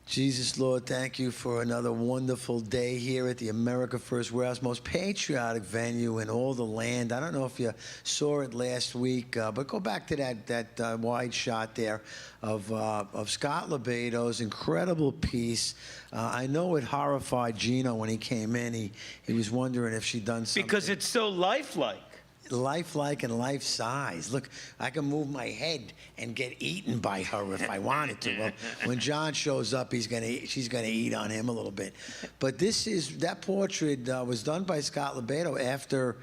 Jesus, Lord, thank you for another wonderful day here at the America First Warehouse, most patriotic venue in all the land. I don't know if you saw it last week, but go back to that wide shot there of Scott Lebado's incredible piece. I know it horrified Gino when he came in. He was wondering if she'd done something. Because it's so lifelike. Lifelike and life size. Look, I can move my head and get eaten by her if I wanted to. Well, when John shows up, she's gonna eat on him a little bit. But that portrait was done by Scott Lebado after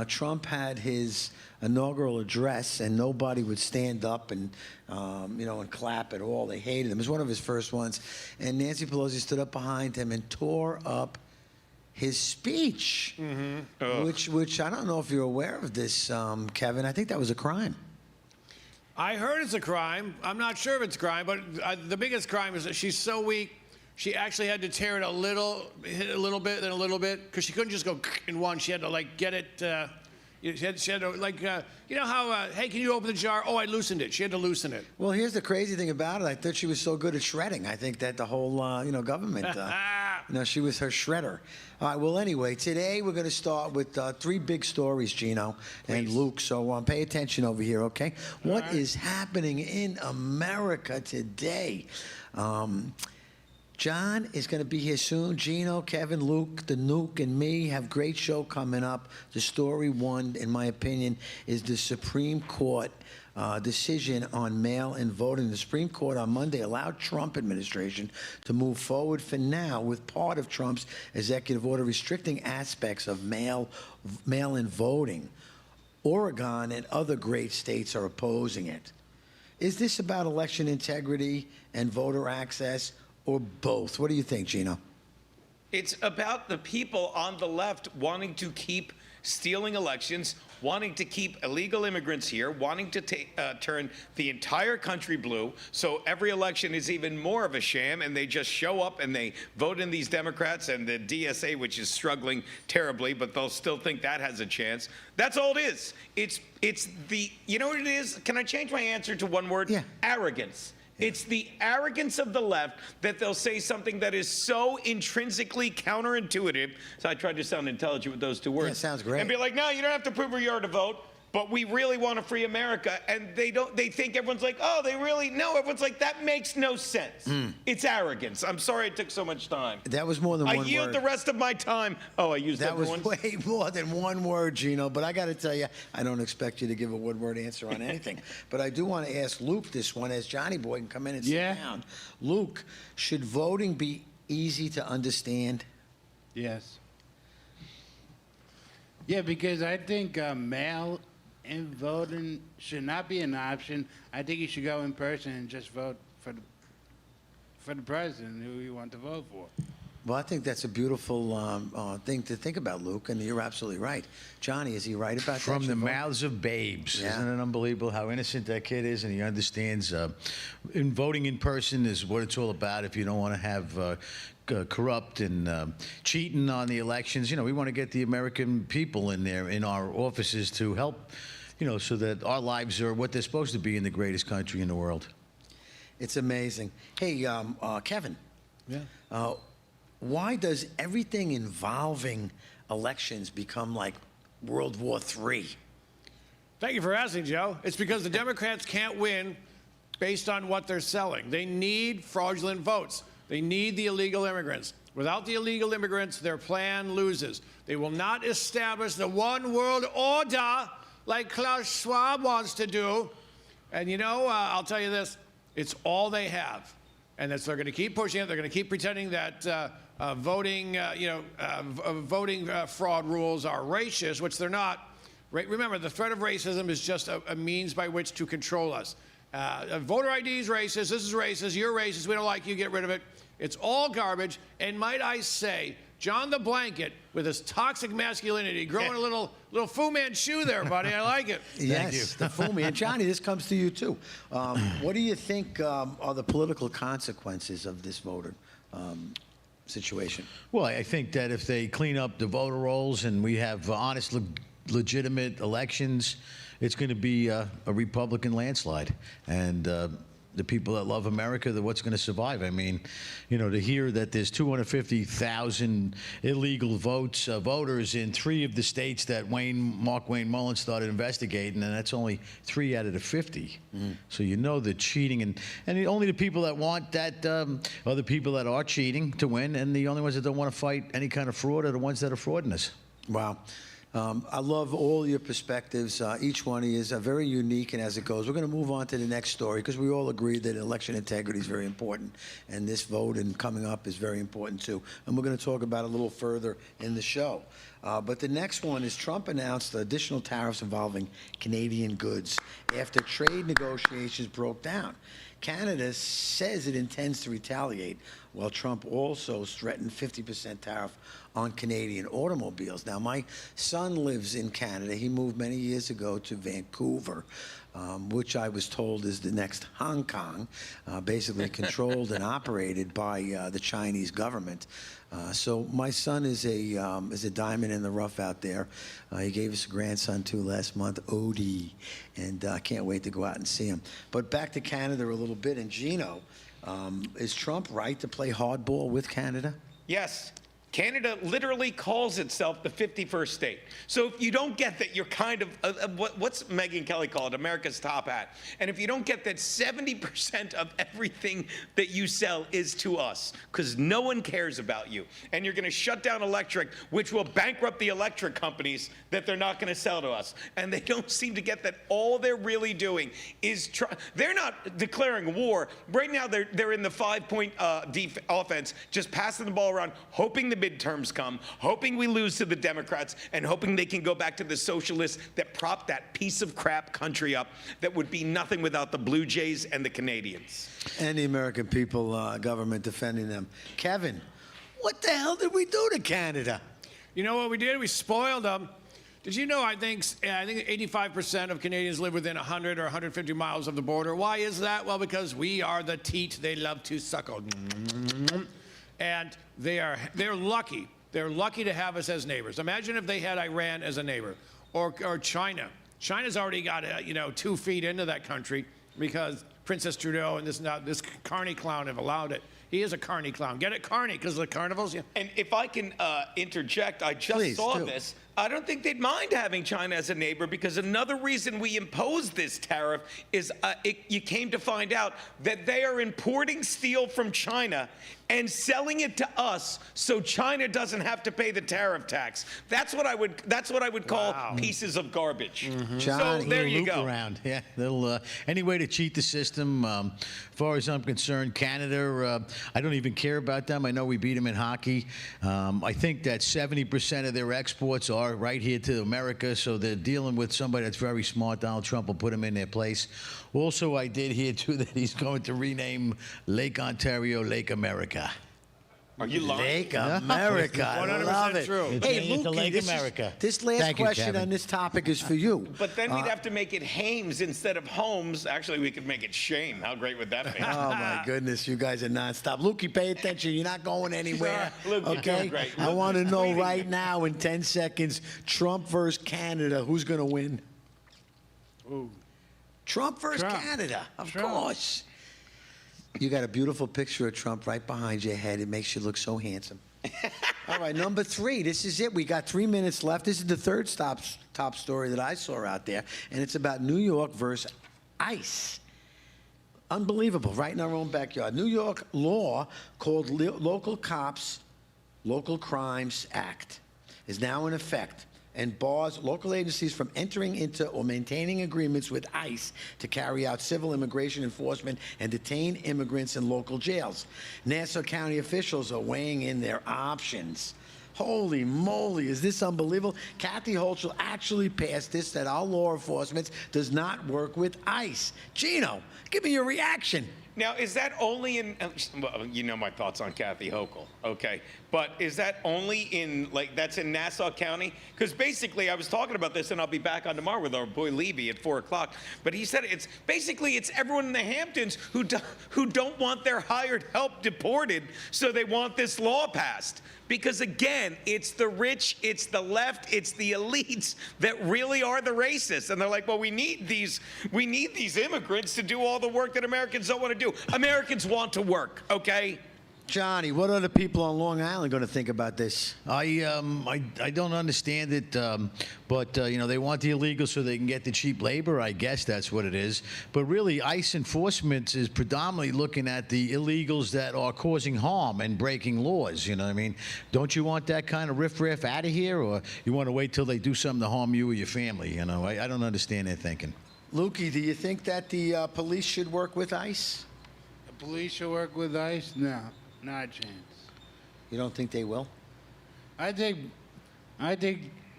Trump had his inaugural address, and nobody would stand up and and clap at all. They hated him. It was one of his first ones, and Nancy Pelosi stood up behind him and tore up his speech, which I don't know if you're aware of this, Kevin. I think that was a crime. I heard it's a crime. I'm not sure if it's a crime, but the biggest crime is that she's so weak. She actually had to tear it hit a little bit, then a little bit, because she couldn't just go in one. She had to get it. She had to you know how, hey, can you open the jar? Oh, I loosened it. She had to loosen it. Well, here's the crazy thing about it. I thought she was so good at shredding. I think that the whole, government, she was her shredder. All right, well, anyway, today we're going to start with three big stories, Gino and Luke. So pay attention over here, okay? What is happening in America today? John is going to be here soon. Gino, Kevin, Luke, the Nuke, and me have a great show coming up. The story one, in my opinion, is the Supreme Court decision on mail-in voting. The Supreme Court on Monday allowed Trump administration to move forward for now with part of Trump's executive order restricting aspects of mail-in voting. Oregon and other great states are opposing it. Is this about election integrity and voter access, or both? What do you think, Gino? It's about the people on the left wanting to keep stealing elections, wanting to keep illegal immigrants here, wanting to turn the entire country blue, so every election is even more of a sham, and they just show up and they vote in these Democrats and the DSA, which is struggling terribly, but they'll still think that has a chance. That's all it is. It's the, you know what it is? Can I change my answer to one word? Yeah. Arrogance. It's the arrogance of the left that they'll say something that is so intrinsically counterintuitive. So I tried to sound intelligent with those two words. Yeah, sounds great. And be like, no, you don't have to prove where you are to vote, but we really want to free America. And they think everyone's like, oh, they really, no, everyone's like, that makes no sense. It's arrogance. I'm sorry it took so much time. That was more than one word. I yield the rest of my time. Oh, I used that everyone's. was way more than one word, Gino. But I got to tell you, I don't expect you to give a one-word answer on anything. But I do want to ask Luke this one, as Johnny Boy can come in and sit down. Luke, should voting be easy to understand? Yes. Yeah, because I think mail-in voting should not be an option. I think you should go in person and just vote for the president who you want to vote for. Well, I think that's a beautiful thing to think about, Luke, and you're absolutely right. Johnny, is he right about that? From the mouths of babes. Yeah. Isn't it unbelievable how innocent that kid is, and he understands voting in person is what it's all about. If you don't want to have corrupt and cheating on the elections, we want to get the American people in there, in our offices, to help, so that our lives are what they're supposed to be in the greatest country in the world. It's amazing. Hey, Kevin. Yeah. Why does everything involving elections become like World War III? Thank you for asking, Joe. It's because the Democrats can't win based on what they're selling. They need fraudulent votes. They need the illegal immigrants. Without the illegal immigrants, their plan loses. They will not establish the one world order like Klaus Schwab wants to do. And I'll tell you this, it's all they have. And they're going to keep pushing it. They're going to keep pretending that voting fraud rules are racist, which they're not. Remember, the threat of racism is just a means by which to control us. Voter ID is racist. This is racist. You're racist. We don't like you. Get rid of it. It's all garbage. And might I say, John the Blanket, with his toxic masculinity, growing a little Fu Manchu there, buddy. I like it. Yes, the Fu Man. Johnny, this comes to you, too. What do you think are the political consequences of this voter situation? Well, I think that if they clean up the voter rolls and we have honest, legitimate elections, it's going to be a Republican landslide. And the people that love America, what's going to survive. I mean, to hear that there's 250,000 illegal voters in 3 of the states that Mark Wayne Mullen started investigating, and that's only 3 out of the 50. So the cheating, and only the people that want that are the people that are cheating to win, and the only ones that don't want to fight any kind of fraud are the ones that are frauding us. Wow. I love all your perspectives. Each one is very unique, and as it goes, we're going to move on to the next story because we all agree that election integrity is very important, and this vote and coming up is very important too. And we're going to talk about it a little further in the show. But the next one is Trump announced additional tariffs involving Canadian goods after trade negotiations broke down. Canada says it intends to retaliate, while Trump also threatened 50% tariff on Canadian automobiles. Now, my son lives in Canada. He moved many years ago to Vancouver, which I was told is the next Hong Kong, basically controlled and operated by the Chinese government. So my son is a diamond in the rough out there. He gave us a grandson too last month, Odie, and I can't wait to go out and see him. But back to Canada a little bit, and Gino, is Trump right to play hardball with Canada? Yes. Canada literally calls itself the 51st state. So if you don't get that, you're kind of, what's Megyn Kelly called, America's top hat. And if you don't get that 70% of everything that you sell is to us, because no one cares about you, and you're going to shut down electric, which will bankrupt the electric companies that they're not going to sell to us. And they don't seem to get that all they're really doing is they're not declaring war. Right now, they're in the 5-point offense, just passing the ball around, hoping the midterms come, hoping we lose to the Democrats, and hoping they can go back to the socialists that propped that piece of crap country up that would be nothing without the Blue Jays and the Canadians. And the American people, government defending them. Kevin, what the hell did we do to Canada? You know what we did? We spoiled them. Did you know, I think 85% of Canadians live within 100 or 150 miles of the border. Why is that? Well, because we are the teat they love to suckle. And they're lucky. They're lucky to have us as neighbors. Imagine if they had Iran as a neighbor, or China. China's already got 2 feet into that country because Princess Trudeau and this carny clown have allowed it. He is a carny clown. Get it, carny, because of the carnivals. Yeah. And if I can interject, I just saw this. I don't think they'd mind having China as a neighbor, because another reason we imposed this tariff is you came to find out that they are importing steel from China and selling it to us, so China doesn't have to pay the tariff tax. That's what I would call pieces of garbage. Johnny, so there you go. Around. Yeah, they'll any way to cheat the system. As far as I'm concerned, Canada, I don't even care about them. I know we beat them in hockey. I think that 70% of their exports are right here to America, so they're dealing with somebody that's very smart. Donald Trump will put them in their place. Also, I did hear, too, that he's going to rename Lake Ontario Lake America. Are you lying? Lake America. I 100% love it. true. It's Hey, named to Lukey, Lake this America. This last Thank you, question Kevin. on this topic is for you. But then we'd have to make it Hames instead of Holmes. Actually, we could make it Shane. How great would that be? Oh, my goodness. You guys are nonstop. Lukey, pay attention. You're not going anywhere. Luke, you're okay? doing great. I Luke, want to you're know tweeting right it. now in 10 seconds, Trump versus Canada, who's going to win? Ooh. Trump versus Trump. Canada, of Trump. course. You got a beautiful picture of Trump right behind your head. It makes you look so handsome. All right, number 3. This is it. We got 3 minutes left. This is the third top story that I saw out there, and it's about New York versus ICE. Unbelievable, right in our own backyard. New York law called Local Cops, Local Crimes Act is now in effect and bars local agencies from entering into or maintaining agreements with ICE to carry out civil immigration enforcement and detain immigrants in local jails. Nassau County officials are weighing in their options. Holy moly, is this unbelievable? Kathy Hochul actually passed this, that our law enforcement does not work with ICE. Gino, give me your reaction. Now, is that only in, well, you know my thoughts on Kathy Hochul, okay? But is that only in, like, that's in Nassau County? Because basically, I was talking about this, and I'll be back on tomorrow with our boy Levy at 4 o'clock. But he said it's everyone in the Hamptons who don't want their hired help deported, so they want this law passed. Because again, it's the rich, it's the left, it's the elites that really are the racists. And they're like, well, we need these immigrants to do all the work that Americans don't want to do. Americans want to work, okay? Johnny, what are the people on Long Island going to think about this? I don't understand it, but you know, they want the illegals so they can get the cheap labor. I guess that's what it is. But really, ICE enforcement is predominantly looking at the illegals that are causing harm and breaking laws. You know what I mean? Don't you want that kind of riffraff out of here, or you want to wait till they do something to harm you or your family? You know, I don't understand their thinking. Lukey, do you think that the police should work with ICE? The police should work with ICE? No, not a chance. You don't think they will? I think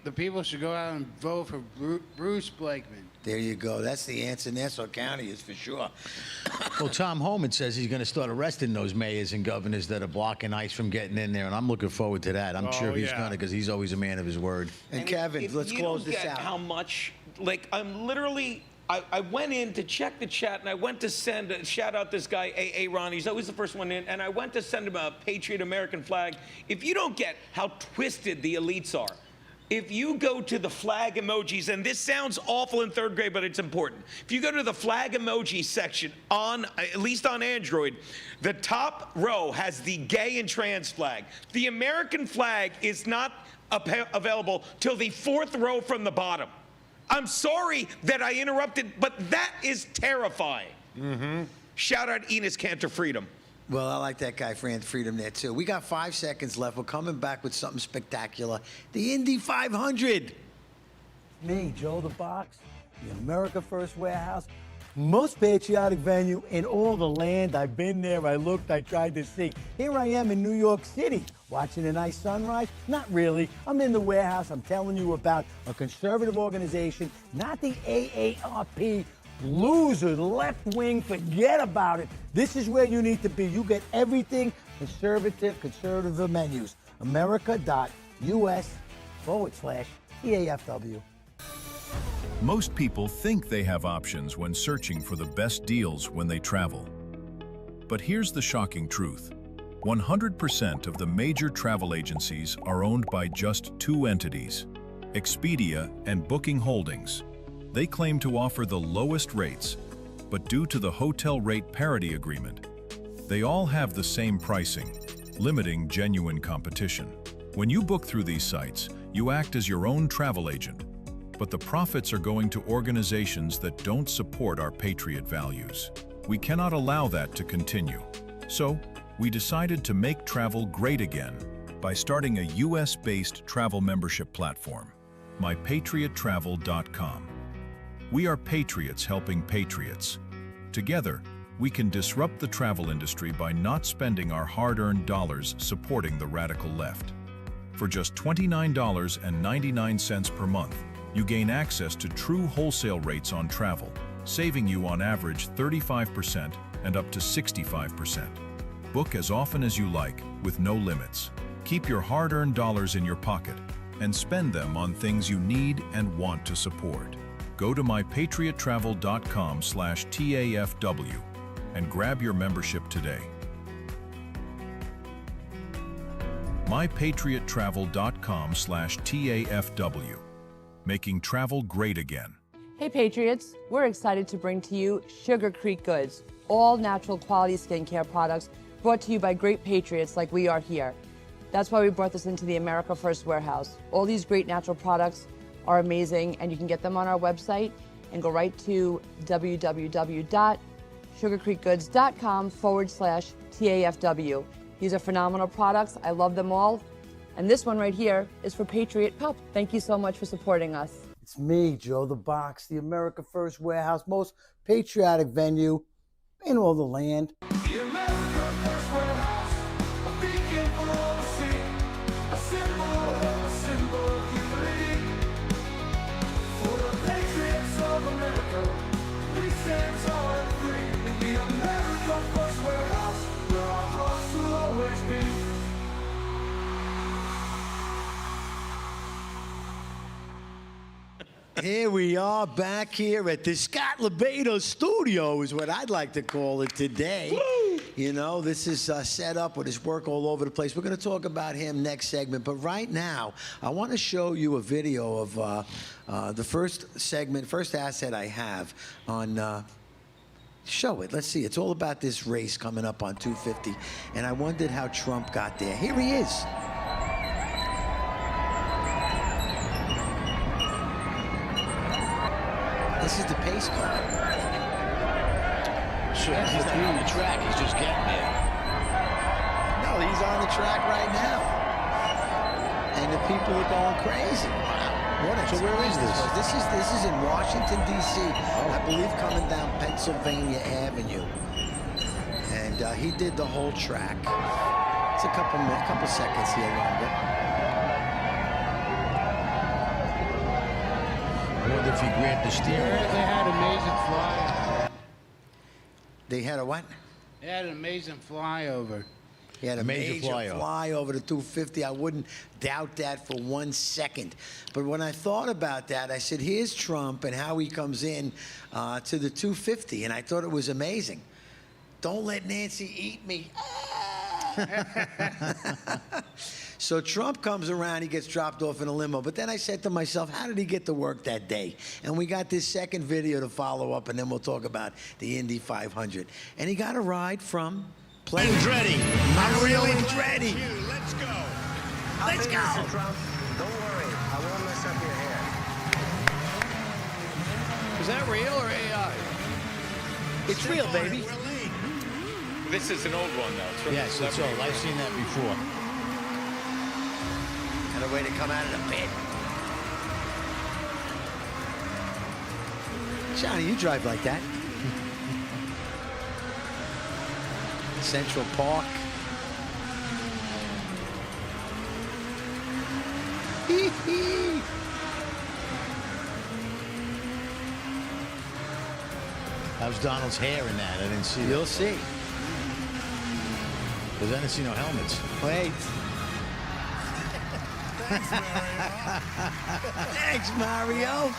the people should go out and vote for Bruce Blakeman. There you go. That's the answer. Nassau County is for sure. Well, Tom Homan says he's going to start arresting those mayors and governors that are blocking ICE from getting in there, and I'm looking forward to that. I'm sure he's going to, because he's always a man of his word. And Kevin, if let's you close don't this get out. how much, like, I'm literally, I went in to check the chat, and I went to shout out this guy, A.A. Ron. He's always the first one in, and I went to send him a Patriot American flag. If you don't get how twisted the elites are, if you go to the flag emojis, and this sounds awful in third grade, but it's important. If you go to the flag emoji section on, at least on Android, the top row has the gay and trans flag. The American flag is not available till the 4th row from the bottom. I'm sorry that I interrupted, but that is terrifying. Mm-hmm. Shout out Enos Cantor Freedom. Well, I like that guy, Fran Freedom, there, too. We got 5 seconds left. We're coming back with something spectacular. The Indy 500. Me, Joe the Box, the America First Warehouse, most patriotic venue in all the land. I've been there, I looked, I tried to see. Here I am in New York City, watching a nice sunrise. Not really. I'm in the warehouse. I'm telling you about a conservative organization, not the AARP loser, left wing, forget about it. This is where you need to be. You get everything conservative menus. America.us/TAFW. Most people think they have options when searching for the best deals when they travel. But here's the shocking truth. 100% of the major travel agencies are owned by just 2 entities, Expedia and Booking Holdings. They claim to offer the lowest rates, but due to the hotel rate parity agreement, they all have the same pricing, limiting genuine competition. When you book through these sites, you act as your own travel agent, but the profits are going to organizations that don't support our patriot values. We cannot allow that to continue. So, we decided to make travel great again by starting a US-based travel membership platform, mypatriottravel.com. We are patriots helping patriots. Together, we can disrupt the travel industry by not spending our hard-earned dollars supporting the radical left. For just $29.99 per month, you gain access to true wholesale rates on travel, saving you on average 35% and up to 65%. Book as often as you like, with no limits. Keep your hard-earned dollars in your pocket and spend them on things you need and want to support. Go to mypatriottravel.com/TAFW and grab your membership today. mypatriottravel.com/TAFW. Making travel great again. Hey Patriots, we're excited to bring to you Sugar Creek Goods, all natural quality skincare products brought to you by great patriots like we are here. That's why we brought this into the America First Warehouse. All these great natural products are amazing, and you can get them on our website and go right to www.sugarcreekgoods.com/TAFW. These are phenomenal products. I love them all. And this one right here is for Patriot Pup. Thank you so much for supporting us. It's me, Joe the Box, the America First Warehouse, most patriotic venue in all the land. The America First Warehouse, a beacon for all to see, a symbol of unity. For the patriots of America, we stand tall and free in the America First Here we are back here at the Scott Lebedo studio is what I'd like to call it today. You know, this is set up with his work all over the place. We're going to talk about him next segment. But right now, I want to show you a video of the first segment, first asset I have on... show it. Let's see. It's all about this race coming up on 250. And I wondered how Trump got there. Here he is. This is the pace car. Sure, he's not on the track. He's just getting there. No, he's on the track right now. And the people are going crazy. So where is this? This is in Washington, D.C. I believe coming down Pennsylvania Avenue. And he did the whole track. It's a couple seconds here longer. I wonder if he grabbed the steering They wheel. had amazing fly. They had a what? They had an amazing flyover. He had a Major flyover. flyover to 250. I wouldn't doubt that for 1 second. But when I thought about that, I said, here's Trump and how he comes in to the 250. And I thought it was amazing. Don't let Nancy eat me. So Trump comes around, he gets dropped off in a limo. But then I said to myself, how did he get to work that day? And we got this second video to follow up, and then we'll talk about the Indy 500. And he got a ride from... Andretti. Mario Andretti. Let's go. Let's go. Mr. Trump, don't worry. I won't mess up your hair. Is that real or AI? It's real, baby. This is an old one, though. It's from Yes, the it's old. I've seen that before. And a way to come out of the pit. Johnny, you drive like that. Central Park. How's Donald's hair in that? I didn't see You'll that. see. Because I didn't see no helmets. Wait. Thanks, Mario.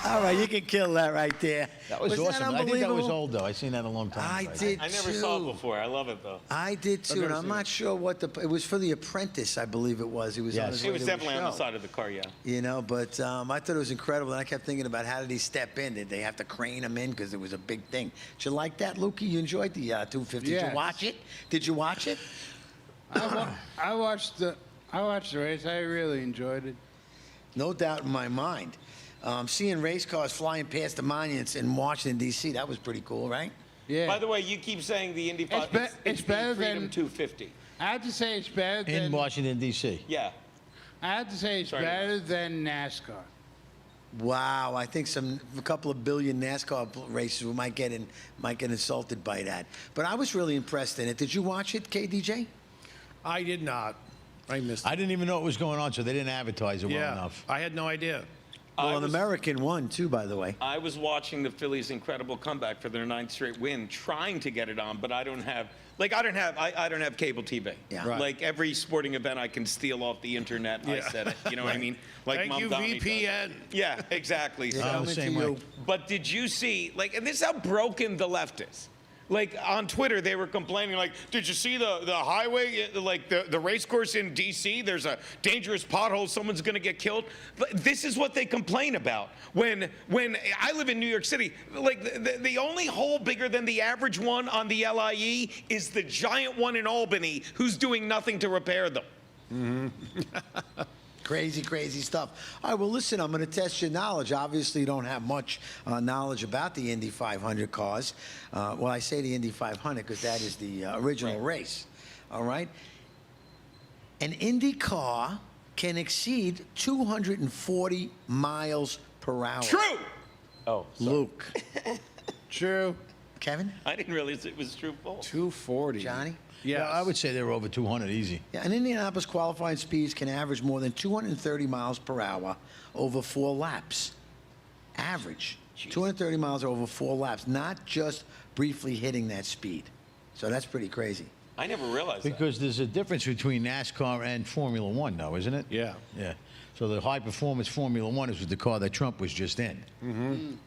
All right, you can kill that right there. That was Wasn't awesome. I think that was unbelievable? old, though. I seen that a long time I ago. did I never too. saw it before. I love it, though. I did too, and I'm not sure what it was for The Apprentice, I believe it was. He was on Yes. his It way was to a definitely on the show. side of the car, yeah. You know, but I thought it was incredible, and I kept thinking about how did he step in? Did they have to crane him in because it was a big thing? Did you like that, Lukey? You enjoyed the 250? Did Yes. you watch it? Did you watch it? I watched the race. I really enjoyed it. No doubt in my mind. Seeing race cars flying past the monuments in Washington, D.C., that was pretty cool, right? Yeah. By the way, you keep saying the Indy 500. It's better the Freedom than- 250. I have to say it's better In than. Washington, D.C. Yeah. I have to say it's Sorry. better than NASCAR. Wow, I think a couple of billion NASCAR races we might get insulted by that. But I was really impressed in it. Did you watch it, KDJ? I did not. I missed it. I didn't even know what was going on, so they didn't advertise it well Yeah, enough. I had no idea. Well, an was- American won too, by the way. I was watching the Phillies' incredible comeback for their 9th straight win, trying to get it on, but I don't have cable TV. Yeah. Right. Like every sporting event I can steal off the internet, I Yeah. said it. You know what I mean? Like Thank Mom you, Donnie does. VPN. Yeah, exactly. So- I'm Coming the to same you. way. But did you see, like, and this is how broken the left is. Like, on Twitter, they were complaining, like, did you see the highway, like, the race course in D.C.? There's a dangerous pothole. Someone's going to get killed. But this is what they complain about. When I live in New York City, like, the only hole bigger than the average one on the LIE is the giant one in Albany, who's doing nothing to repair them. Crazy, crazy stuff. All right, well, listen, I'm going to test your knowledge. Obviously, you don't have much knowledge about the Indy 500 cars. Well, I say the Indy 500 because that is the original race. All right? An Indy car can exceed 240 miles per hour. True! Oh, Luke. True. Kevin? I didn't realize it was true full. 240. Johnny? Yeah, I would say they were over 200 easy. Yeah, and Indianapolis qualifying speeds can average more than 230 miles per hour over 4 laps. Average. 230 miles over 4 laps, not just briefly hitting that speed. So that's pretty crazy. I never realized that. Because there's a difference between NASCAR and Formula One, though, isn't it? Yeah. Yeah. So the high performance Formula One is with the car that Trump was just in.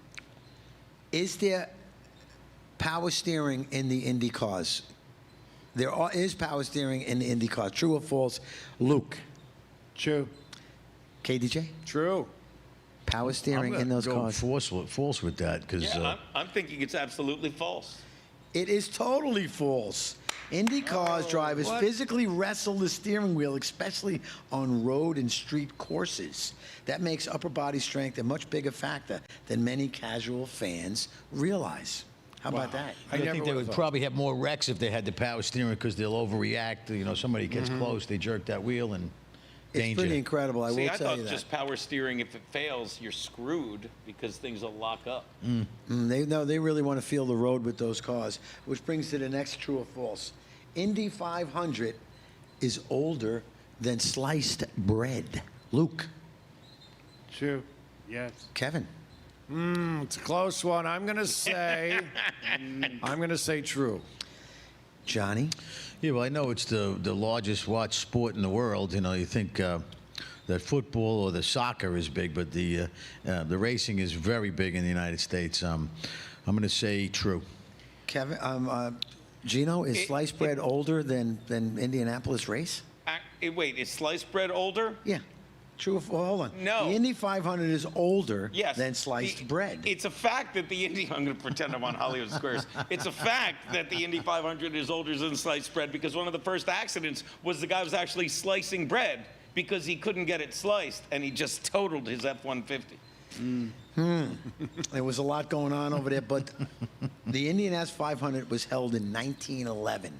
Is there power steering in the Indy cars? Is power steering in the Indy cars. True or false? Luke. True. KDJ? True. Power steering in those cars. False with that, because Yeah, I'm thinking it's absolutely false. It is totally false. Indy cars drivers physically wrestle the steering wheel, especially on road and street courses. That makes upper body strength a much bigger factor than many casual fans realize. How about that? I think they would probably have more wrecks if they had the power steering, because they'll overreact. You know, somebody gets close, they jerk that wheel, and It's danger. pretty incredible. I See, will I tell thought you that. just power steering, if it fails, you're screwed because things will lock up. They really want to feel the road with those cars, which brings to the next true or false. Indy 500 is older than sliced bread. Luke. True. Yes. Kevin. It's a close one. I'm going to say true. Johnny. Yeah, well, I know it's the largest watched sport in the world. You know, you think that football or the soccer is big, but the racing is very big in the United States. I'm going to say true. Kevin. Gino, is sliced bread older than Indianapolis race? Wait, is sliced bread older? Yeah. True or false? Hold on. No. The Indy 500 is older Yes. than sliced bread. It's a fact that the Indy, I'm going to pretend I'm on Hollywood Squares. It's a fact that the Indy 500 is older than sliced bread because one of the first accidents was the guy was actually slicing bread because he couldn't get it sliced and he just totaled his F-150. There was a lot going on over there, but the Indianapolis 500 was held in 1911.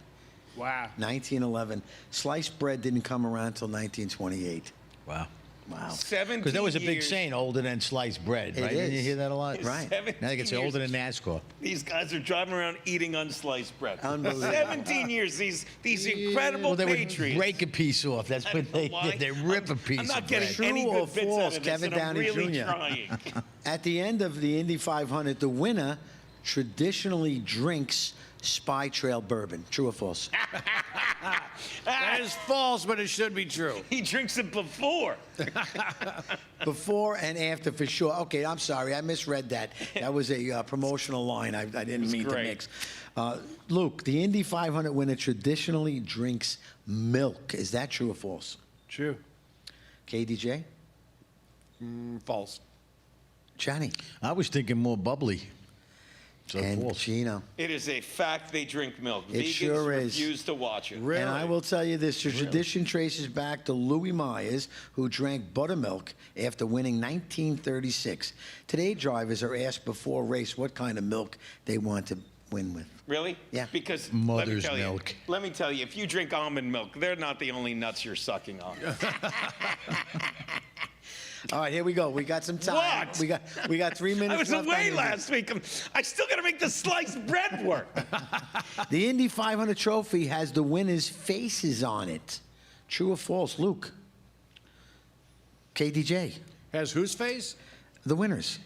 Wow. 1911. Sliced bread didn't come around until 1928. Wow. Wow. 17 Because that was a big years. saying, older than sliced bread, It right? Didn't you is. hear that a lot? Right. Now they can say 17 older years. than NASCAR. These guys are driving around eating unsliced bread. Unbelievable. 17 years, these incredible Well, they would patriots. break a piece off. That's what they Why? did. They rip a piece I'm of not getting bread. any True or good bits false, out of this, Kevin and I'm Downey really Jr.? trying. At the end of the Indy 500, the winner traditionally drinks Spy Trail bourbon. True or false? That is false, but it should be true. He drinks it before. Before and after for sure. Okay, I'm sorry. I misread that. That was a promotional line. I didn't mean to great. mix. Luke, the Indy 500 winner traditionally drinks milk. Is that true or false? True. KDJ? False. Johnny? I was thinking more bubbly. So And false. Gino. It is a fact they drink milk. It Vegans sure is. refuse to watch it. And I will tell you this, the tradition traces back to Louis Myers, who drank buttermilk after winning 1936. Today, drivers are asked before a race what kind of milk they want to win with. Really? Yeah. Because Mother's let me tell milk. You, let me tell you, if you drink almond milk, they're not the only nuts you're sucking on. All right, here we go. We got some time. What? We got 3 minutes I was left on away the- last week. I still got to make the sliced bread work. The Indy 500 trophy has the winners' faces on it. True or false, Luke? KDJ. Has whose face? The winners.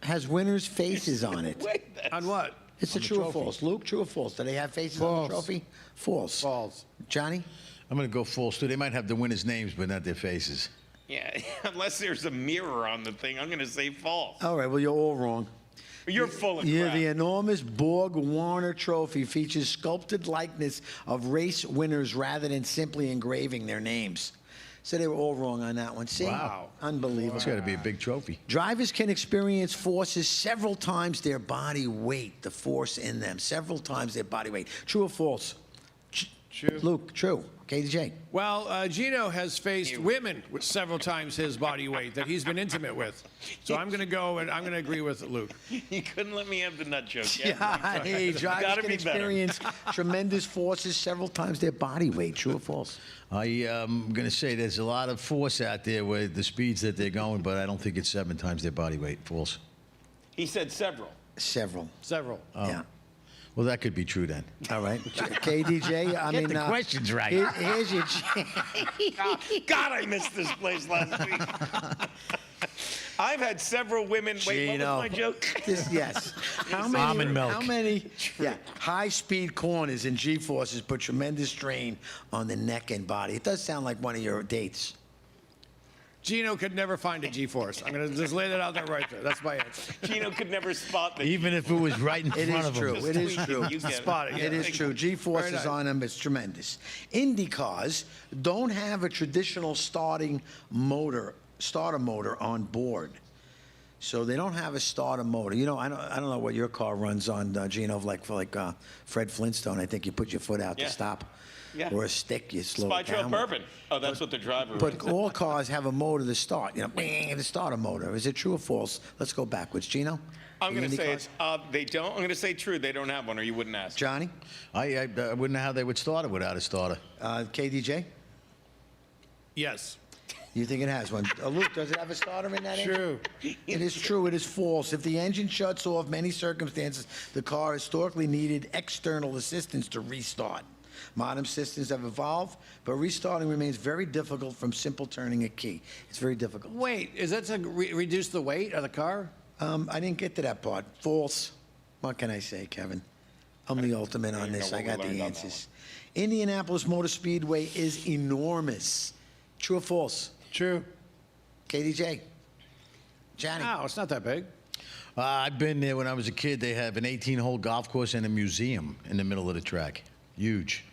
Has winners' faces on it. Wait, On what? It's a true or false. Luke, true or false? Do they have faces on the False. trophy? False. False. Johnny? I'm going to go false, too. They might have the winners' names, but not their faces. yeah, unless there's a mirror on the thing, I'm going to say false. All right, well, you're all wrong. You're full of Yeah, crap. the enormous Borg Warner trophy features sculpted likeness of race winners rather than simply engraving their names. So they were all wrong on that one. See? Wow. Unbelievable. It's got to be a big trophy. Drivers can experience forces several times their body weight, the force in them, several times their body weight. True or false? True. Luke, true. KJ. Well, Gino has faced women with several times his body weight that he's been intimate with. So I'm going to go and I'm going to agree with Luke. You couldn't let me have the nut joke. Yeah, hey, drivers Gotta can be better. experience tremendous forces several times their body weight. True or false? I am going to say there's a lot of force out there with the speeds that they're going, but I don't think it's 7 times their body weight. False. He said several. Several. Several. Yeah. Well, that could be true then. All right. KDJ, I Get mean, the questions right. Here's your God, I missed this place last week. I've had several women. Wait, what Gino. was my joke? Yes. Almond milk. How many high-speed corners and G-forces put tremendous strain on the neck and body? It does sound like one of your dates. Gino could never find a G-force. I'm going to just lay that out there right there. That's my answer. Gino could never spot the. Even if it was right in It front is of true. him. It is tweak true. it. You get it. Spot it. It is true. G-forces Very nice. on them is tremendous. Indy cars don't have a traditional starter motor on board. So they don't have a starter motor. You know, I don't know what your car runs on, Gino, like Fred Flintstone. I think you put your foot out Yeah. to stop. Yeah. Or a stick, you slow Spy it Trail down. Bourbon. Oh, that's what the driver. But was. all cars have a motor to start. You know, the starter motor. Is it true or false? Let's go backwards. Gino? I'm The going to Indy say cars? it's. They don't. I'm going to say true. They don't have one, or you wouldn't ask. Johnny? I wouldn't know how they would start it without a starter. KDJ? Yes. You think it has one? Luke, does it have a starter in that engine? True. It is true. It is false. If the engine shuts off, many circumstances, the car historically needed external assistance to restart. Modern systems have evolved, but restarting remains very difficult from simple turning a key. It's very difficult. Wait, is that to reduce the weight of the car? I didn't get to that part. False. What can I say, Kevin? I'm the ultimate on even this. know I what we got the learned on that answers. Indianapolis Motor Speedway is enormous. True or false? True. KDJ? Johnny? No, it's not that big. I've been there when I was a kid. They have an 18-hole golf course and a museum in the middle of the track. Huge.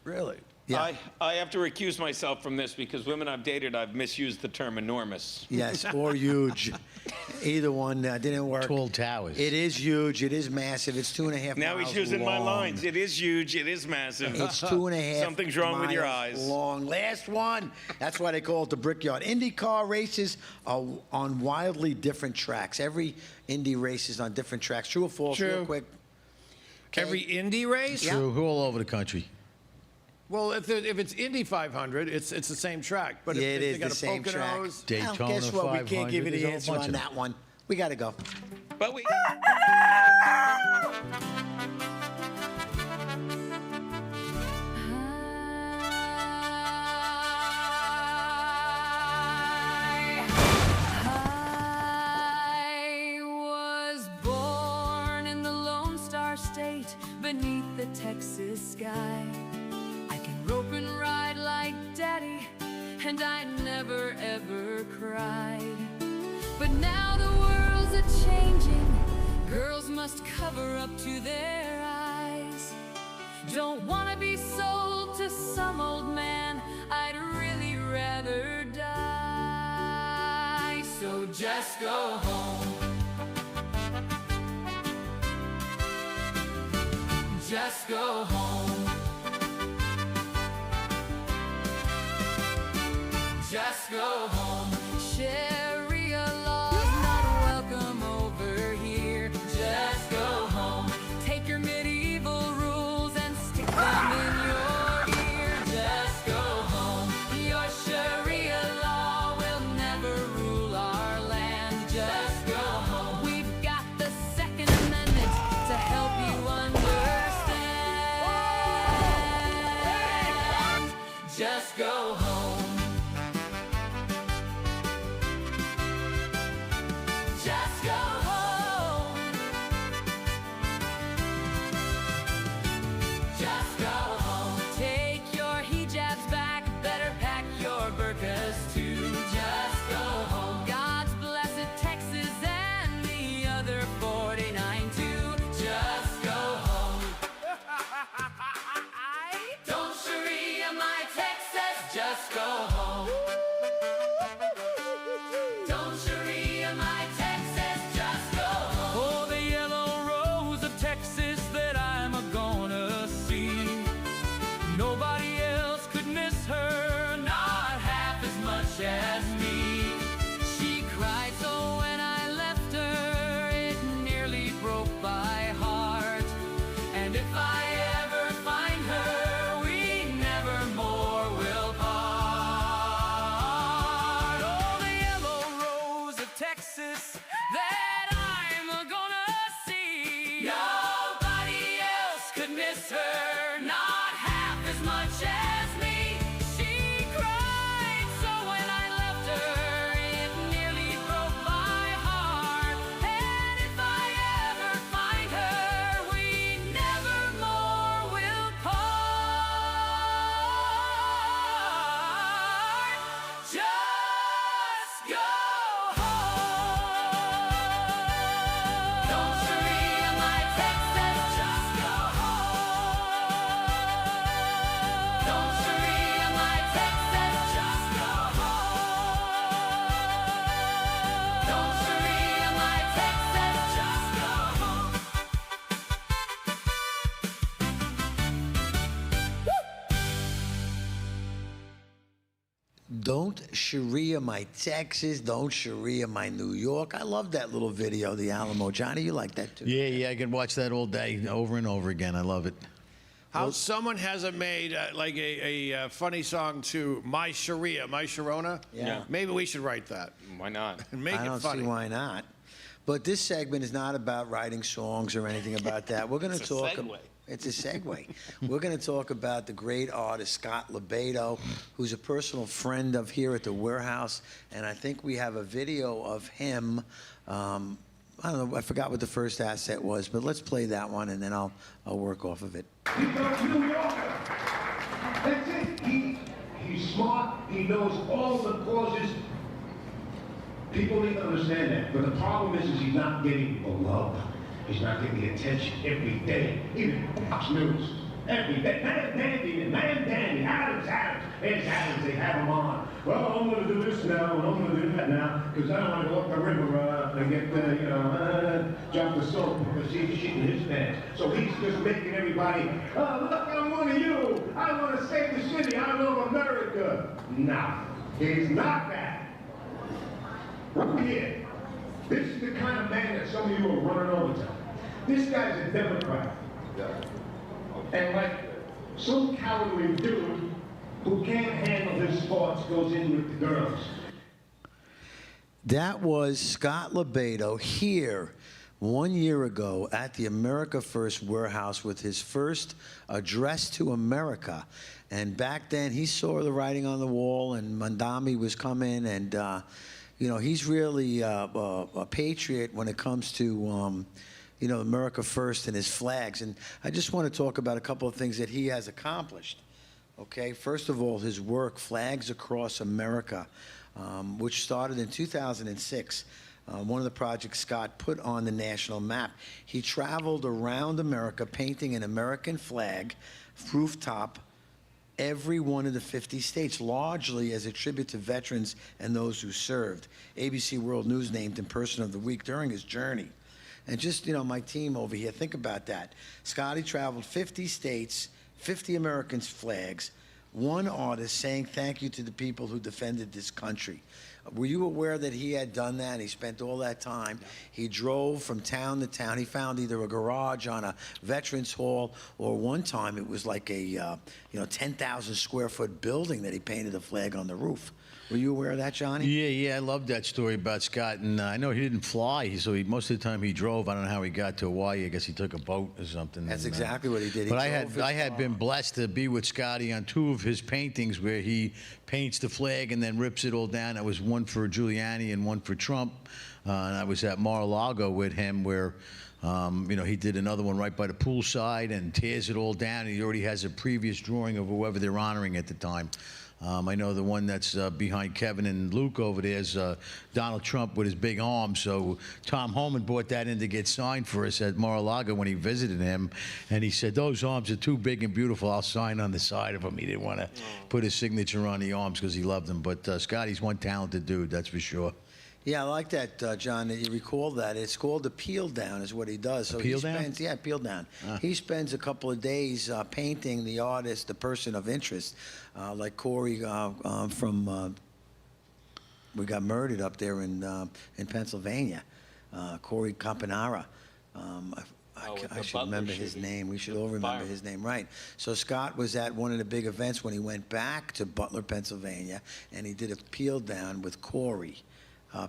Really? Yeah. I have to recuse myself from this because women I've dated, I've misused the term enormous. Yes, or huge. Either one didn't work. Tall towers. It is huge. It is massive. It's 2.5 Now miles he's using my long. lines. It is huge. It is massive. It's 2.5 Something's wrong with your miles eyes. long. Last one. That's why they call it the Brickyard. Indy car races are on wildly different tracks. Every Indy race is on different tracks. True or false? True. Real quick. Okay. Every Indy race? Yeah. True. All over the country. Well, if it's Indy 500, it's the same track. But Yeah, if it they is got the a same track. Poconos, Daytona Well, guess what? We can't 500, give you the there's a answer whole bunch on of that one. We got to go. But we. I was born in the Lone Star State beneath the Texas sky. I can rope and ride like Daddy, and I never ever cried. But now the world's a-changing. Girls must cover up to their eyes. Don't wanna be sold to some old man. I'd really rather die. So just go home. Just go home. Just go home. Sharia law's not welcome over here. Just go home. Take your medieval rules and stick them in your ear. Just go home. Your Sharia law will never rule our land. Just go home. We've got the Second Amendment to help you understand. Just go home. Just go home. Just go home. Take your hijabs back. Better pack your burqas too. Just go home. God's blessed Texas and the other 49 too. Just go home. Don't Sharia my Texas. Just go home. Don't Sharia my Texas, just go home. Oh, the yellow rose of Texas that I'm a-gonna see. Nobody else could miss her, not half as much as me. She cried so when I left her, it nearly broke my heart. And if I ever find her, we never more will part. Oh, the yellow rose of Texas that I'm gonna see. Nobody else could miss her, not half as much as me. She cried so when I left her, it nearly broke my Don't Sharia my Texas, don't Sharia my New York. I love that little video, the Alamo. Johnny, you like that too? Yeah, I can watch that all day, over and over again. I love it. How someone hasn't made like a funny song to My Sharia, My Sharona? Yeah. Maybe we should write that Why not? and make I it don't funny. see why not. But this segment is not about writing songs or anything about that. We're going to It's a talk. segue. It's a segue. We're going to talk about the great artist Scott Lebedo, who's a personal friend of here at the Warehouse, and I think we have a video of him. I don't know. I forgot what the first asset was, but let's play that one, and then I'll work off of it. He's a New Yorker. That's it. He's smart. He knows all the causes. People need to understand that. But the problem is he's not getting the love. He's not getting the attention every day. Even Fox News. Every day. Man, Dandy, Adams. There's Adams. They have him on. Well, I'm going to do this now, and I'm going to do that now, because I don't want to go up the river and get, jump the slope because he's shitting his pants. So he's just making everybody, oh, look, I'm one of you. I want to save the city. I love America. No, he's not that. Look here. This is the kind of man that some of you are running over to. This guy's a Democrat. And like some cowardly dude who can't handle his thoughts goes in with the girls. That was Scott Lebedo here 1 year ago at the America First Warehouse with his first address to America. And back then, he saw the writing on the wall, and Mandami was coming, and he's really a patriot when it comes to America First and his flags. And I just want to talk about a couple of things that he has accomplished. Okay, first of all, his work, Flags Across America, which started in 2006. One of the projects Scott put on the national map. He traveled around America painting an American flag, rooftop, every one of the 50 states, largely as a tribute to veterans and those who served. ABC World News named him Person of the Week during his journey. And just, my team over here, think about that. Scotty traveled 50 states, 50 American flags, one artist saying thank you to the people who defended this country. Were you aware that he had done that? He spent all that time. He drove from town to town. He found either a garage on a veterans hall, or one time it was like a 10,000 square foot building that he painted a flag on the roof. Were you aware of that, Johnny? Yeah, I love that story about Scott. And I know he didn't fly, so most of the time he drove. I don't know how he got to Hawaii. I guess he took a boat or something. That's exactly what he did. But I had been blessed to be with Scotty on two of his paintings where he paints the flag and then rips it all down. That was one for Giuliani and one for Trump. And I was at Mar-a-Lago with him where he did another one right by the poolside and tears it all down. And he already has a previous drawing of whoever they're honoring at the time. I know the one that's behind Kevin and Luke over there is Donald Trump with his big arm. So Tom Homan brought that in to get signed for us at Mar-a-Lago when he visited him. And he said, those arms are too big and beautiful. I'll sign on the side of them. He didn't want to put his signature on the arms because he loved them. But Scotty's one talented dude, that's for sure. Yeah, I like that, John, that you recall that. It's called the peel down is what he does. So peel down? Yeah, peel down. He spends a couple of days painting the artist, the person of interest, like Corey from, we got murdered up there in Pennsylvania, Corey Campanara. I should remember his name. We should all remember his name, right? So Scott was at one of the big events when he went back to Butler, Pennsylvania, and he did a peel down with Corey.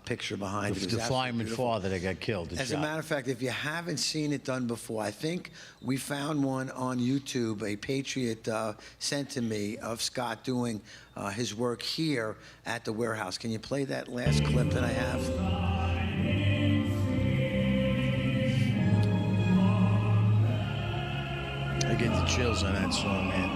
Picture behind it. The fireman father that got killed. As a matter of fact, if you haven't seen it done before, I think we found one on YouTube, a Patriot sent to me of Scott doing his work here at the Warehouse. Can you play that last clip that I have? I get the chills on that song, man.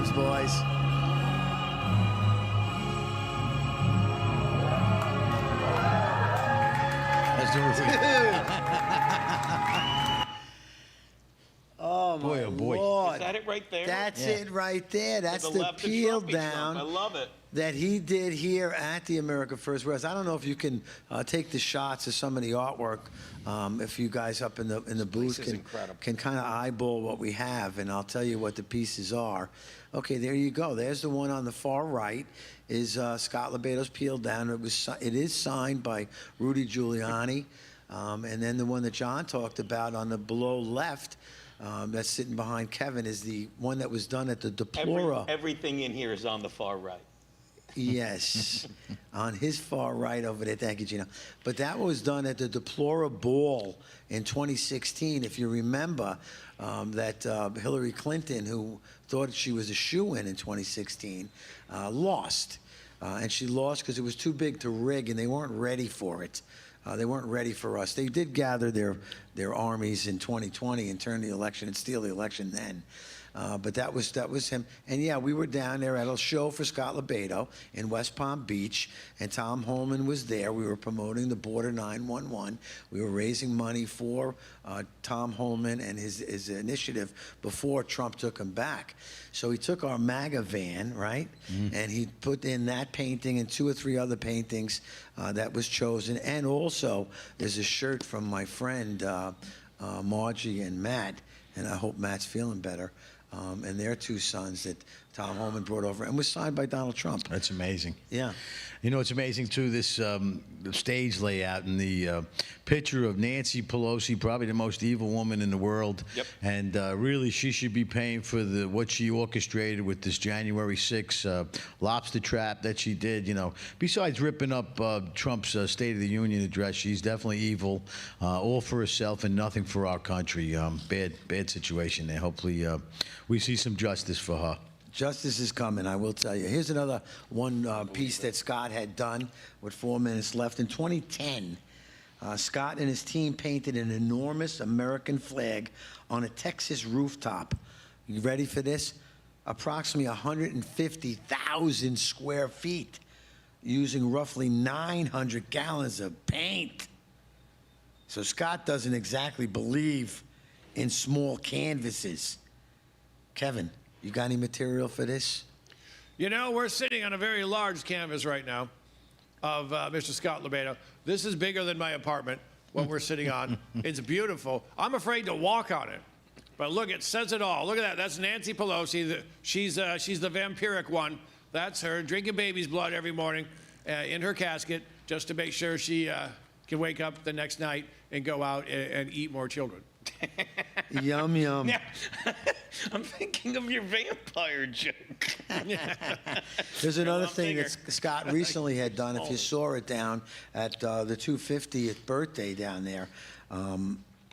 comes, boys. Let's do it. Oh, Boy, my oh, boy. Lord. Is that it right there? That's Yeah. it right there. That's To the left, peel Trumpy Trump. down I love it. that he did here at the America First Warehouse. I don't know if you can take the shots of some of the artwork. If you guys up in the booth is incredible. can kind of eyeball what we have, and I'll tell you what the pieces are. Okay, there you go. There's the one on the far right. Is Scott Lebato's peel down? It is signed by Rudy Giuliani, and then the one that John talked about on the below left. That's sitting behind Kevin is the one that was done at the Deplora. Everything in here is on the far right. Yes, on his far right over there. Thank you, Gino. But that was done at the Deplora Ball in 2016. If you remember that Hillary Clinton, who thought she was a shoo-in in 2016, lost. And she lost because it was too big to rig, and they weren't ready for it. They weren't ready for us. They did gather their armies in 2020 and turn the election and steal the election then. But that was him. And yeah, we were down there at a show for Scott Lebato in West Palm Beach, and Tom Holman was there. We were promoting the Border 911. We were raising money for Tom Holman and his initiative before Trump took him back. So he took our MAGA van, right? And he put in that painting and 2 or 3 other paintings that was chosen. And also, there's a shirt from my friend Margie and Matt, and I hope Matt's feeling better. And their 2 sons that Tom Holman brought over and was signed by Donald Trump. That's amazing. Yeah. You know, it's amazing, too, this the stage layout and the picture of Nancy Pelosi, probably the most evil woman in the world. Yep. And really, she should be paying for what she orchestrated with this January 6th lobster trap that she did. You know, besides ripping up Trump's State of the Union address, she's definitely evil, all for herself and nothing for our country. Bad situation there. Hopefully, we see some justice for her. Justice is coming, I will tell you. Here's another one piece that Scott had done with 4 minutes left. In 2010, Scott and his team painted an enormous American flag on a Texas rooftop. You ready for this? Approximately 150,000 square feet, using roughly 900 gallons of paint. So Scott doesn't exactly believe in small canvases. Kevin, you got any material for this? You know, we're sitting on a very large canvas right now of Mr. Scott Lebato. This is bigger than my apartment, what we're sitting on. It's beautiful. I'm afraid to walk on it. But look, it says it all. Look at that. That's Nancy Pelosi. She's the vampiric one. That's her drinking baby's blood every morning in her casket just to make sure she can wake up the next night and go out and eat more children. Yum, yum. Yeah. I'm thinking of your vampire joke. There's another I'm thing bigger. that Scott recently had done. If you saw it down at the 250th birthday down there,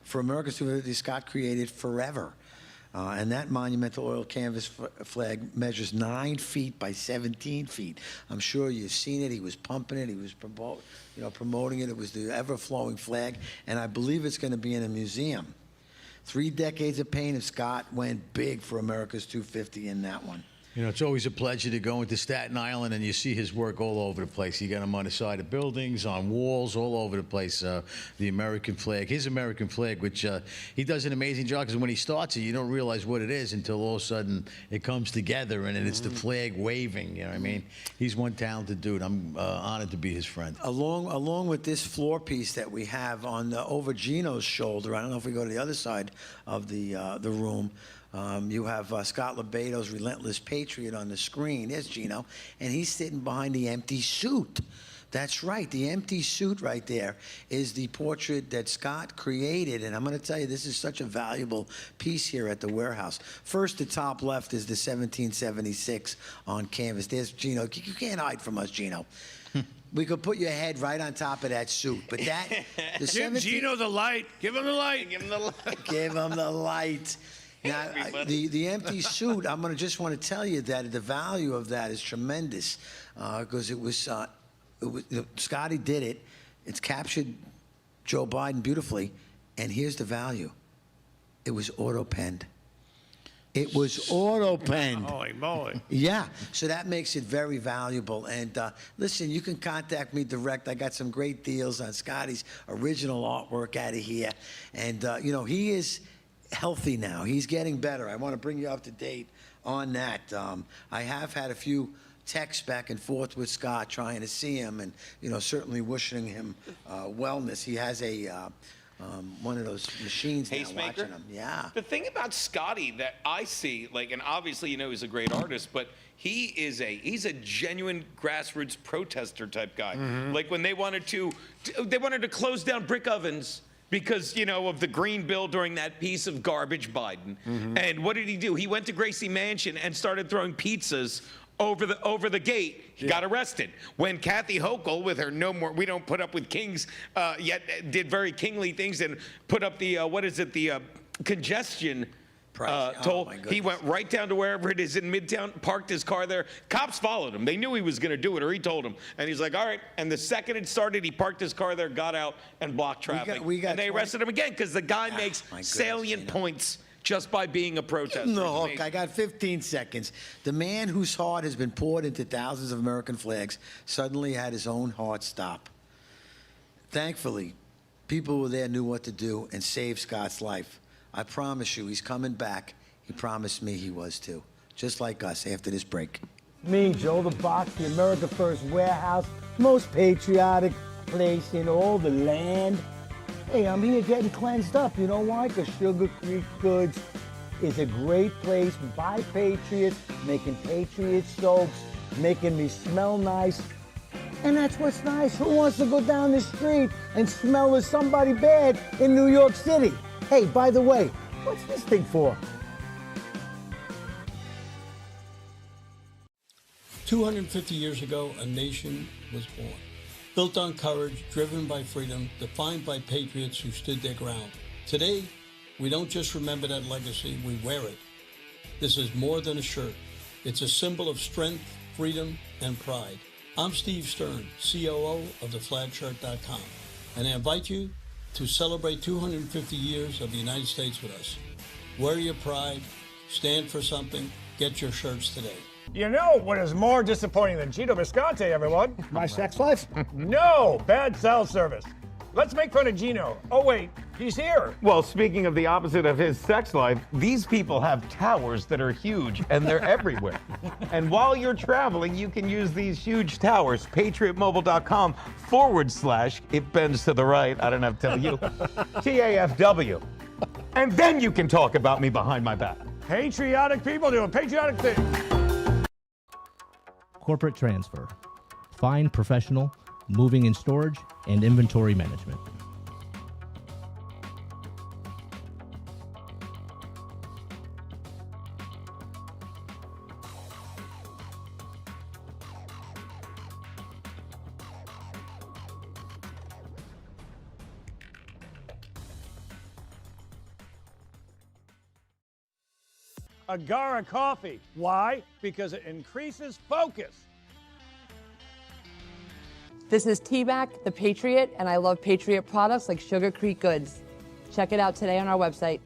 for America's 250th, Scott created Forever. And that monumental oil canvas flag measures 9 feet by 17 feet. I'm sure you've seen it. He was pumping it. He was promoting it. It was the ever-flowing flag. And I believe it's going to be in a museum. 3 decades of pain, and Scott went big for America's 250 in that one. You know, it's always a pleasure to go into Staten Island and you see his work all over the place. You got him on the side of buildings, on walls, all over the place. The American flag, his American flag, which he does an amazing job because when he starts it, you don't realize what it is until all of a sudden it comes together and it's the flag waving. You know what I mean? He's one talented dude. I'm honored to be his friend. Along with this floor piece that we have on over Gino's shoulder, I don't know if we go to the other side of the room. You have Scott Lebato's Relentless Patriot on the screen. There's Gino. And he's sitting behind the empty suit. That's right. The empty suit right there is the portrait that Scott created. And I'm going to tell you, this is such a valuable piece here at the warehouse. First, the top left is the 1776 on canvas. There's Gino. You can't hide from us, Gino. We could put your head right on top of that suit. But that... Give Gino the light. Give him the light. Give him the light. Give him the light. Now, the empty suit, I'm going to just want to tell you that the value of that is tremendous because it was Scotty did it. It's captured Joe Biden beautifully. And here's the value. It was auto-penned. It was auto-penned. Holy moly. Yeah, so that makes it very valuable. And listen, you can contact me direct. I got some great deals on Scotty's original artwork out of here. And, you know, he is healthy now. He's getting better. I want to bring you up to date on that. I have had a few texts back and forth with Scott trying to see him and, you know, certainly wishing him wellness. He has a... one of those machines now Pacemaker? watching him. Yeah. The thing about Scotty that I see, like, and obviously, you know, he's a great artist, but he's a genuine grassroots protester type guy. Like when they wanted to close down brick ovens because, you know, of the green bill during that piece of garbage Biden. And what did he do? He went to Gracie Mansion and started throwing pizzas over the gate. He got arrested. When Kathy Hochul, with her "No More, We Don't Put Up with Kings," yet did very kingly things and put up the congestion toll. my He goodness. went right down to wherever it is in Midtown, parked his car there. Cops followed him. They knew he was going to do it, or he told them. And he's like, all right. And the second it started, he parked his car there, got out, and blocked traffic. we got and they 20 arrested him again because the guy makes my goodness, salient you know. points just by being a protester. No, It's Hulk, amazing. I got 15 seconds. The man whose heart has been poured into thousands of American flags suddenly had his own heart stop. Thankfully, people who were there knew what to do and saved Scott's life. I promise you, he's coming back. He promised me he was too. Just like us after this break. Me, Joe the Box, the America First Warehouse, most patriotic place in all the land. Hey, I'm here getting cleansed up. You know why? Because Sugar Creek Goods is a great place by patriots, making patriot soaps, making me smell nice. And that's what's nice. Who wants to go down the street and smell of somebody bad in New York City? Hey, by the way, what's this thing for? 250 years ago, a nation was born. Built on courage, driven by freedom, defined by patriots who stood their ground. Today, we don't just remember that legacy, we wear it. This is more than a shirt. It's a symbol of strength, freedom, and pride. I'm Steve Stern, COO of theflagshirt.com, and I invite you to celebrate 250 years of the United States with us. Wear your pride, stand for something, get your shirts today. You know what is more disappointing than Gino Visconti, everyone? My sex life? No, bad cell service. Let's make fun of Gino. Oh, wait, he's here. Well, speaking of the opposite of his sex life, these people have towers that are huge and they're everywhere. And while you're traveling, you can use these huge towers. PatriotMobile.com / it bends to the right. I don't have to tell you. TAFW. And then you can talk about me behind my back. Patriotic people doing patriotic things. Corporate transfer, fine professional, moving and storage, and inventory management. Agara coffee. Why? Because it increases focus. This is T-Mac, the Patriot, and I love Patriot products like Sugar Creek Goods. Check it out today on our website.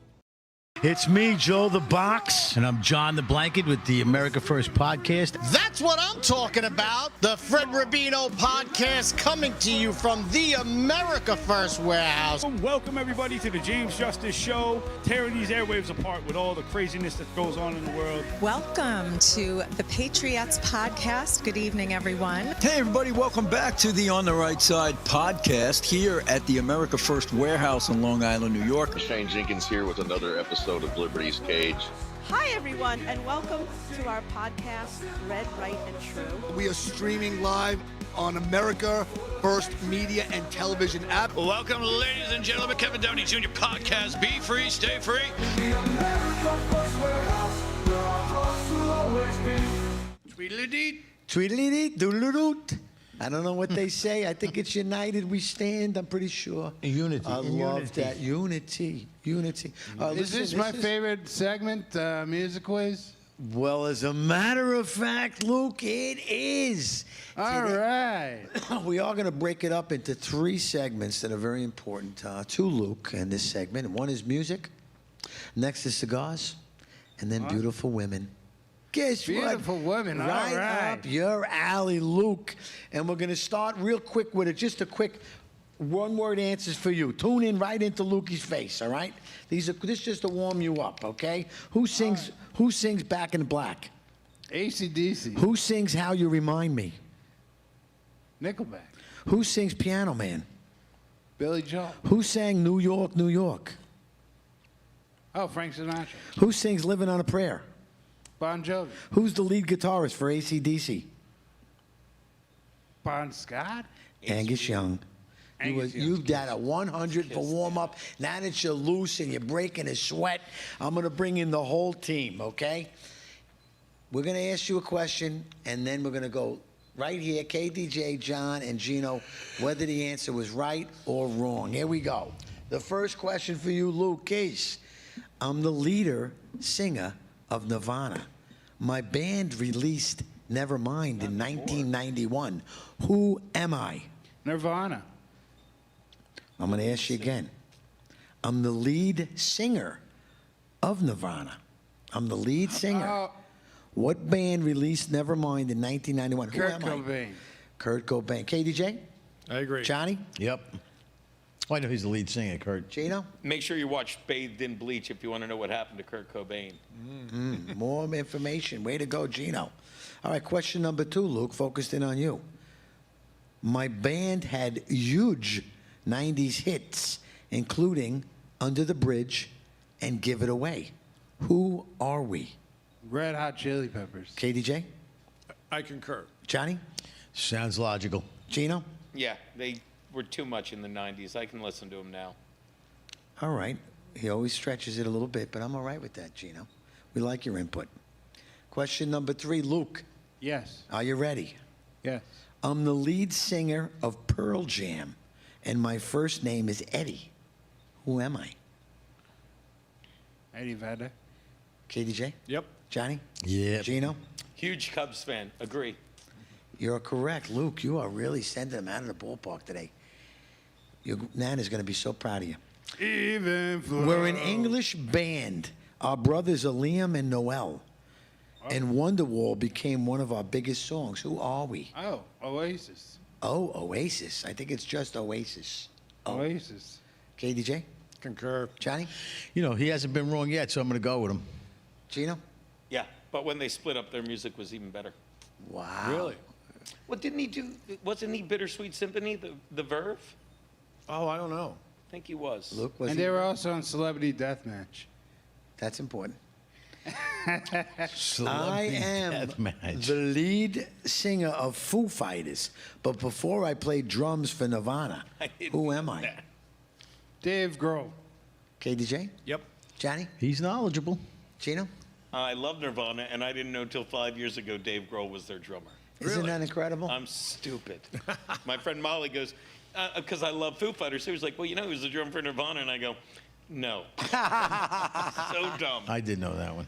It's me, Joe the Box. And I'm John the Blanket with the America First podcast. That's what I'm talking about. The Fred Rubino podcast coming to you from the America First Warehouse. Welcome, everybody, to the James Justice Show, tearing these airwaves apart with all the craziness that goes on in the world. Welcome to the Patriots podcast. Good evening, everyone. Hey, everybody. Welcome back to the On the Right Side podcast here at the America First Warehouse in Long Island, New York. Shane Jenkins here with another episode of Liberty's Cage. Hi, everyone, and welcome to our podcast, Red, Right, and True. We are streaming live on America First Media and Television app. Welcome, ladies and gentlemen, Kevin Downey Jr. podcast. Be free, stay free. The America First Warehouse, where our hearts will always be. Tweedledee. Tweedledee, doodle-doot. I don't know what they say. I think it's united we stand, I'm pretty sure. Unity. I love that. Unity. Unity. Is this my favorite segment, Music Quiz? Well, as a matter of fact, Luke, it is. All right. We are going to break it up into 3 segments that are very important to Luke in this segment. And one is music, next is cigars, and then beautiful women. Guess what? Beautiful women, all Right right. up your alley, Luke. And we're going to start real quick with it. Just a quick one-word answers for you. Tune in right into Lukey's face, all right? This is just to warm you up, okay? Who sings Back in Black? AC/DC. Who sings How You Remind Me? Nickelback. Who sings Piano Man? Billy Joel. Who sang New York, New York? Oh, Frank Sinatra. Who sings Living on a Prayer? Bon Jovi. Who's the lead guitarist for AC/DC? Bon Scott. Angus Young. Angus Young. You've got a 100 for warm-up. Now that you're loose and you're breaking a sweat, I'm going to bring in the whole team, okay? We're going to ask you a question, and then we're going to go right here, KDJ, John, and Gino, whether the answer was right or wrong. Here we go. The first question for you, Luke, is, I'm the leader singer of Nirvana. My band released Nevermind in 1991. Who am I? Nirvana. I'm going to ask you again. I'm the lead singer of Nirvana. I'm the lead singer. What band released Nevermind in 1991? Who Kurt am Cobain. I? Kurt Cobain. KDJ? I agree. Johnny? Yep. Well, I know he's the lead singer, Kurt. Gino? Make sure you watch Bathed in Bleach if you want to know what happened to Kurt Cobain. More information. Way to go, Gino. All right, question number 2, Luke, focused in on you. My band had huge 90s hits, including Under the Bridge and Give It Away. Who are we? Red Hot Chili Peppers. KDJ? I concur. Johnny? Sounds logical. Gino? Yeah, they were too much in the 90s. I can listen to them now. All right. He always stretches it a little bit, but I'm all right with that, Gino. We like your input. Question number 3, Luke. Yes. Are you ready? Yes. I'm the lead singer of Pearl Jam, and my first name is Eddie. Who am I? Eddie Vedder. KDJ? Yep. Johnny? Yeah. Gino? Huge Cubs fan. Agree. You're correct. Luke, you are really sending them out of the ballpark today. Your Nana's going to be so proud of you. Even flow. We're an English band. Our brothers are Liam and Noel. And Wonderwall became one of our biggest songs. Who are we? Oh, Oasis. Oh, Oasis. I think it's just Oasis. Oh. Oasis. KDJ? Concur. Johnny? You know, he hasn't been wrong yet, so I'm going to go with him. Gino? Yeah, but when they split up, their music was even better. Wow. Really? What didn't he do? Wasn't he Bittersweet Symphony, the Verve? Oh, I don't know. I think he was. Luke, was And he? they were also on Celebrity Deathmatch. That's important. Celebrity I am Deathmatch. the lead singer of Foo Fighters, but before I played drums for Nirvana, who am I? Dave Grohl. KDJ? Yep. Johnny? He's knowledgeable. Gino? I love Nirvana, and I didn't know until 5 years ago Dave Grohl was their drummer. Isn't that incredible? I'm stupid. My friend Molly goes, because I love Foo Fighters. He was like, well, you know, he was the drummer for Nirvana. And I go, no. So dumb. I did know that one.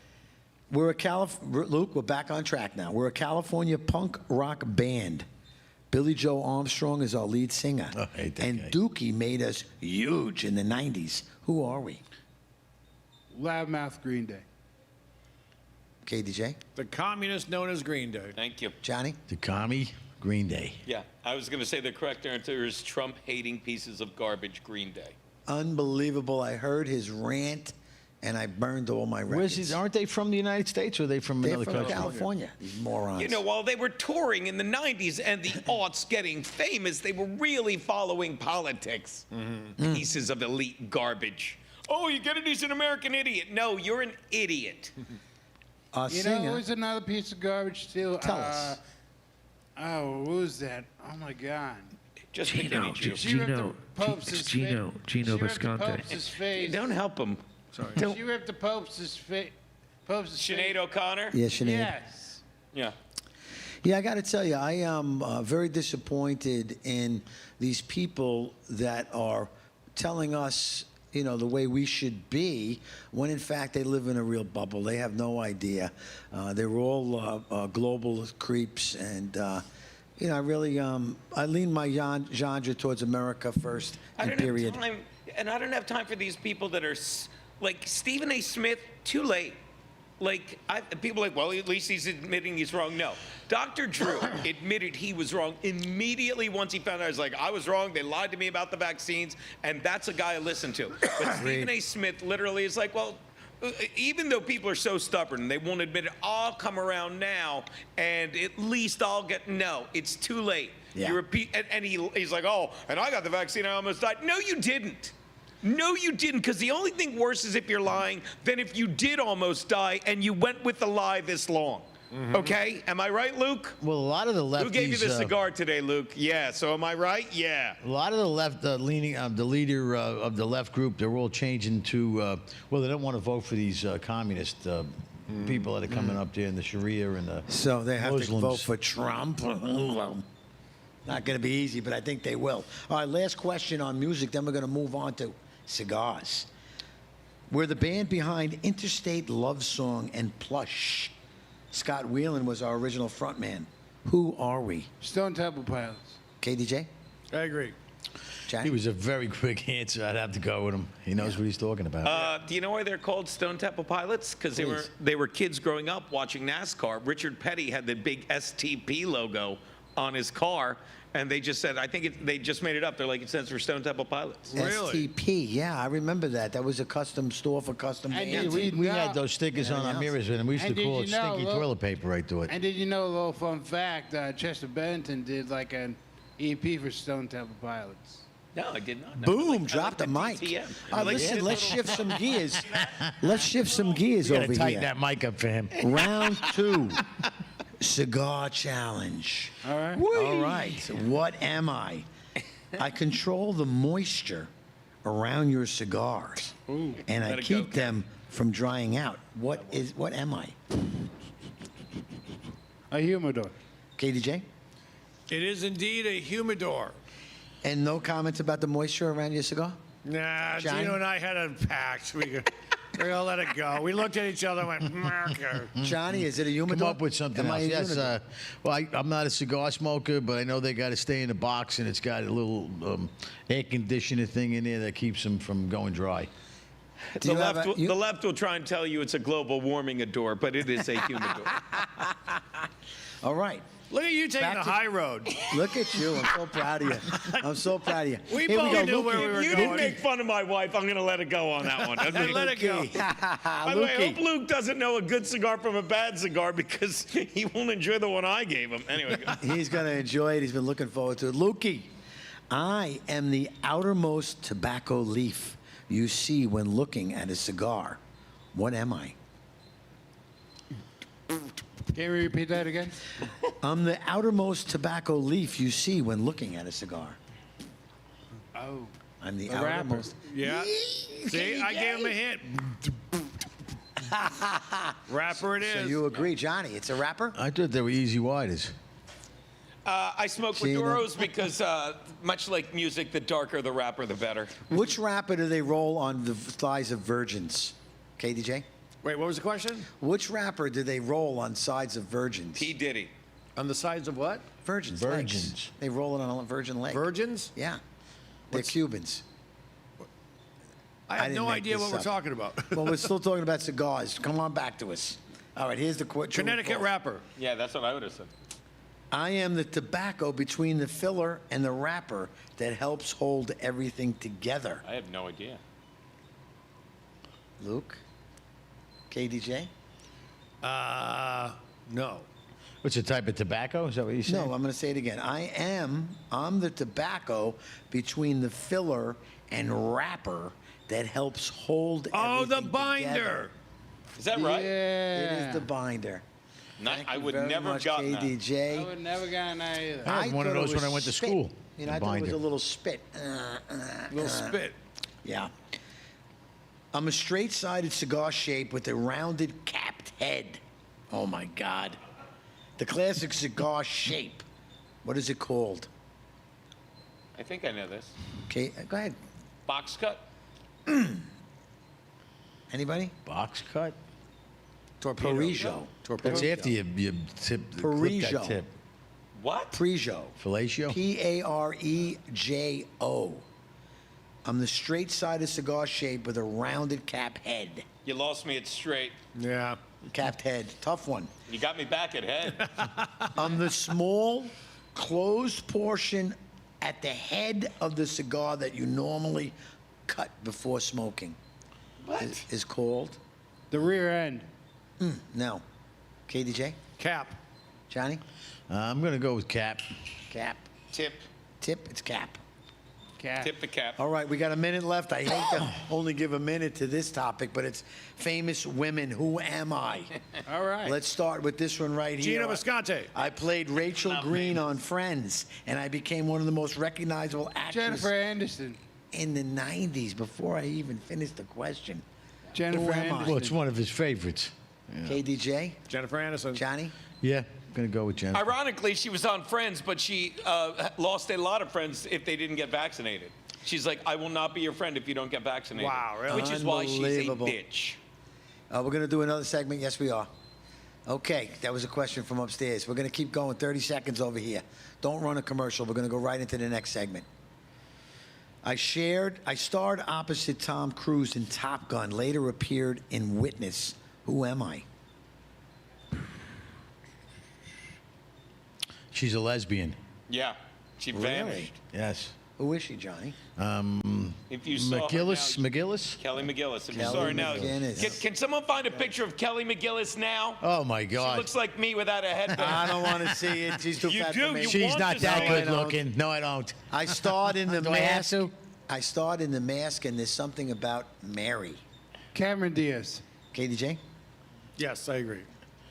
We're a Luke, we're back on track now. We're a California punk rock band. Billy Joe Armstrong is our lead singer. I hate that and guy. Dookie made us huge in the 90s. Who are we? Loudmouth Green Day. KDJ? The communist known as Green Day. Thank you. Johnny? The commie, Green Day. Yeah, I was going to say the correct answer is Trump-hating pieces of garbage, Green Day. Unbelievable. I heard his rant, and I burned all my records. Aren't they from the United States, or are they from They're another from country? California, these morons. You know, while they were touring in the 90s and the aughts getting famous, they were really following politics. Pieces of elite garbage. Oh, you get it? He's an American idiot. No, you're an idiot. Our You singer, know who's another piece of garbage too? Tell us. Oh, who's that? Oh my God. Just Gino, She ripped the Pope's Gino Visconti. face. Don't help him. Sorry. She ripped the Pope's face. Sinead O'Connor? Yeah, Sinead. Yes. Yeah. Yeah, I got to tell you, I am very disappointed in these people that are telling us, you know, the way we should be, when in fact they live in a real bubble. They have no idea. They're all global creeps, and you know, I really I lean my genre towards America first. I don't period. have time, and I don't have time for these people that are like Stephen A. Smith. Too late. people are like, well, at least he's admitting he's wrong. No. Dr. Drew admitted he was wrong immediately once he found out. He's like, I was wrong. They lied to me about the vaccines. And that's a guy I listen to. But Stephen A. Smith literally is like, well, even though people are so stubborn, they won't admit it, I'll come around now and at least I'll get, no, it's too late. Yeah. You repeat, and he's like, oh, and I got the vaccine, I almost died. No, you didn't. No, you didn't, because the only thing worse is if you're lying than if you did almost die and you went with the lie this long. Okay? Am I right, Luke? Well, a lot of the lefties. Who gave you the cigar today, Luke? Yeah. So am I right? Yeah. A lot of the left, the leader of the left group, they're all changing to. Well, they don't want to vote for these communist people that are coming up there in the Sharia and the. So they have Muslims. to vote for Trump. Not going to be easy, but I think they will. All right, last question on music, then we're going to move on to cigars. We're the band behind Interstate Love Song and Plush. Scott Whelan was our original frontman. Who are we? Stone Temple Pilots. KDJ? I agree. Johnny? He was a very quick answer. I'd have to go with him. He knows what he's talking about. Do you know why they're called Stone Temple Pilots? Because they were kids growing up watching NASCAR. Richard Petty had the big STP logo on his car, and they just said, they just made it up. They're like, it stands for Stone Temple Pilots. STP, yeah, I remember that. That was a custom store for custom bands. We had those stickers on our mirrors, and we used to call it stinky toilet paper right to it. And did you know a little fun fact? Chester Bennington did like an EP for Stone Temple Pilots. No, I did not. Boom, drop the mic. Listen, let's shift some gears. Let's shift some gears You over gotta tighten here. that mic up for him. Round 2. Cigar challenge. All right. All right. What am I? I control the moisture around your cigars, and I keep them from drying out. What am I? A humidor. KDJ? It is indeed a humidor. And no comments about the moisture around your cigar? Nah, Johnny? Gino and I had a pact. We're going to let it go. We looked at each other and went, "Marker." Johnny, is it a humidor? Come up with something Am I else. a Yes. humidor? Well, I'm not a cigar smoker, but I know they got to stay in the box, and it's got a little air conditioner thing in there that keeps them from going dry. The left will try and tell you it's a global warming ador, but it is a humidor. All right. Look at you taking the high road. Look at you. I'm so proud of you. I'm so proud of you. We Here both go, knew where Lukey. we were You going. didn't make fun of my wife. I'm going to let it go on that one. Okay? Let it go. By the way, I hope Luke doesn't know a good cigar from a bad cigar because he won't enjoy the one I gave him. Anyway. He's going to enjoy it. He's been looking forward to it. Lukey, I am the outermost tobacco leaf you see when looking at a cigar. What am I? Can we repeat that again? I'm the outermost tobacco leaf you see when looking at a cigar. Oh. I'm the A rapper. outermost. Yeah. See, I gave him a hint. Rapper it is. So you agree, Johnny? It's a rapper? I thought they were easy widers. I smoke Gina? Maduros because, much like music, the darker the rapper, the better. Which rapper do they roll on the thighs of virgins? KDJ? Wait, what was the question? Which rapper do they roll on sides of virgins? P. Diddy. On the sides of what? Virgins. Virgins. Legs. They roll it on a virgin leg. Virgins? Yeah. They're Cubans. I have didn't no make idea this what we're up. talking about. Well, we're still talking about cigars. Come on back to us. All right, here's the question. Connecticut rapper. Yeah, that's what I would have said. I am the tobacco between the filler and the wrapper that helps hold everything together. I have no idea. Luke? KDJ? No. What's the type of tobacco? Is that what you said? No, I'm going to say it again. I'm the tobacco between the filler and wrapper that helps hold Oh, the everything binder. together. Is that right? It is the binder. I would Very never have much, gotten that. KDJ. I would never gotten that either. I had one of thought it those when was I went to spit. school. You know, The I thought it was binder. a little spit. Little spit. Yeah. I'm a straight-sided cigar shape with a rounded capped head. Oh my God. The classic cigar shape. What is it called? I think I know this. Okay, go ahead. Box cut? Anybody? Box cut? Parigio. That's after you tip, clip Parigio. that tip. What? Parigio. Fellatio? Parejo. I'm the straight-sided cigar shape with a rounded cap head. You lost me at straight. Yeah. Capped head. Tough one. You got me back at head. On the small, closed portion at the head of the cigar that you normally cut before smoking. What? Is called? The rear end. No. KDJ? Cap. Johnny? I'm going to go with cap. Cap. Tip. Tip? It's cap. Cap. Tip the cap. All right, we got a minute left. I hate to only give a minute to this topic, but it's famous women. Who am I? All right. Let's start with this one right here. Gina Visconti. I played Rachel Green on Friends, and I became one of the most recognizable actors Jennifer Anderson. in the 90s before I even finished the question. Jennifer Who am I? Anderson. Well, it's one of his favorites. KDJ? Jennifer Aniston. Johnny? Yeah, going to go with Jennifer. Ironically, she was on Friends, but she lost a lot of friends if they didn't get vaccinated. She's like, I will not be your friend if you don't get vaccinated. Wow, really? Which is why she's a Unbelievable. bitch. We're going to do another segment. Yes, we are. Okay, that was a question from upstairs. We're going to keep going 30 seconds over here. Don't run a commercial. We're going to go right into the next segment. I starred opposite Tom Cruise in Top Gun, later appeared in Witness. Who am I? She's a lesbian. Yeah, she vanished. Yes. Who is she, Johnny? If you saw McGillis? her now, McGillis? Kelly McGillis. If you Kelly saw her now, McGinnis. can someone find a picture of Kelly McGillis now? Oh, my She God. looks like me without a headband. I don't want to see it. She's too You fat do, for me. you She's want not to that see good it. looking. No, I don't. I starred in The Do I have Mask. to? I starred in The Mask, and there's something about Mary. Cameron Diaz. KDJ? Yes, I agree.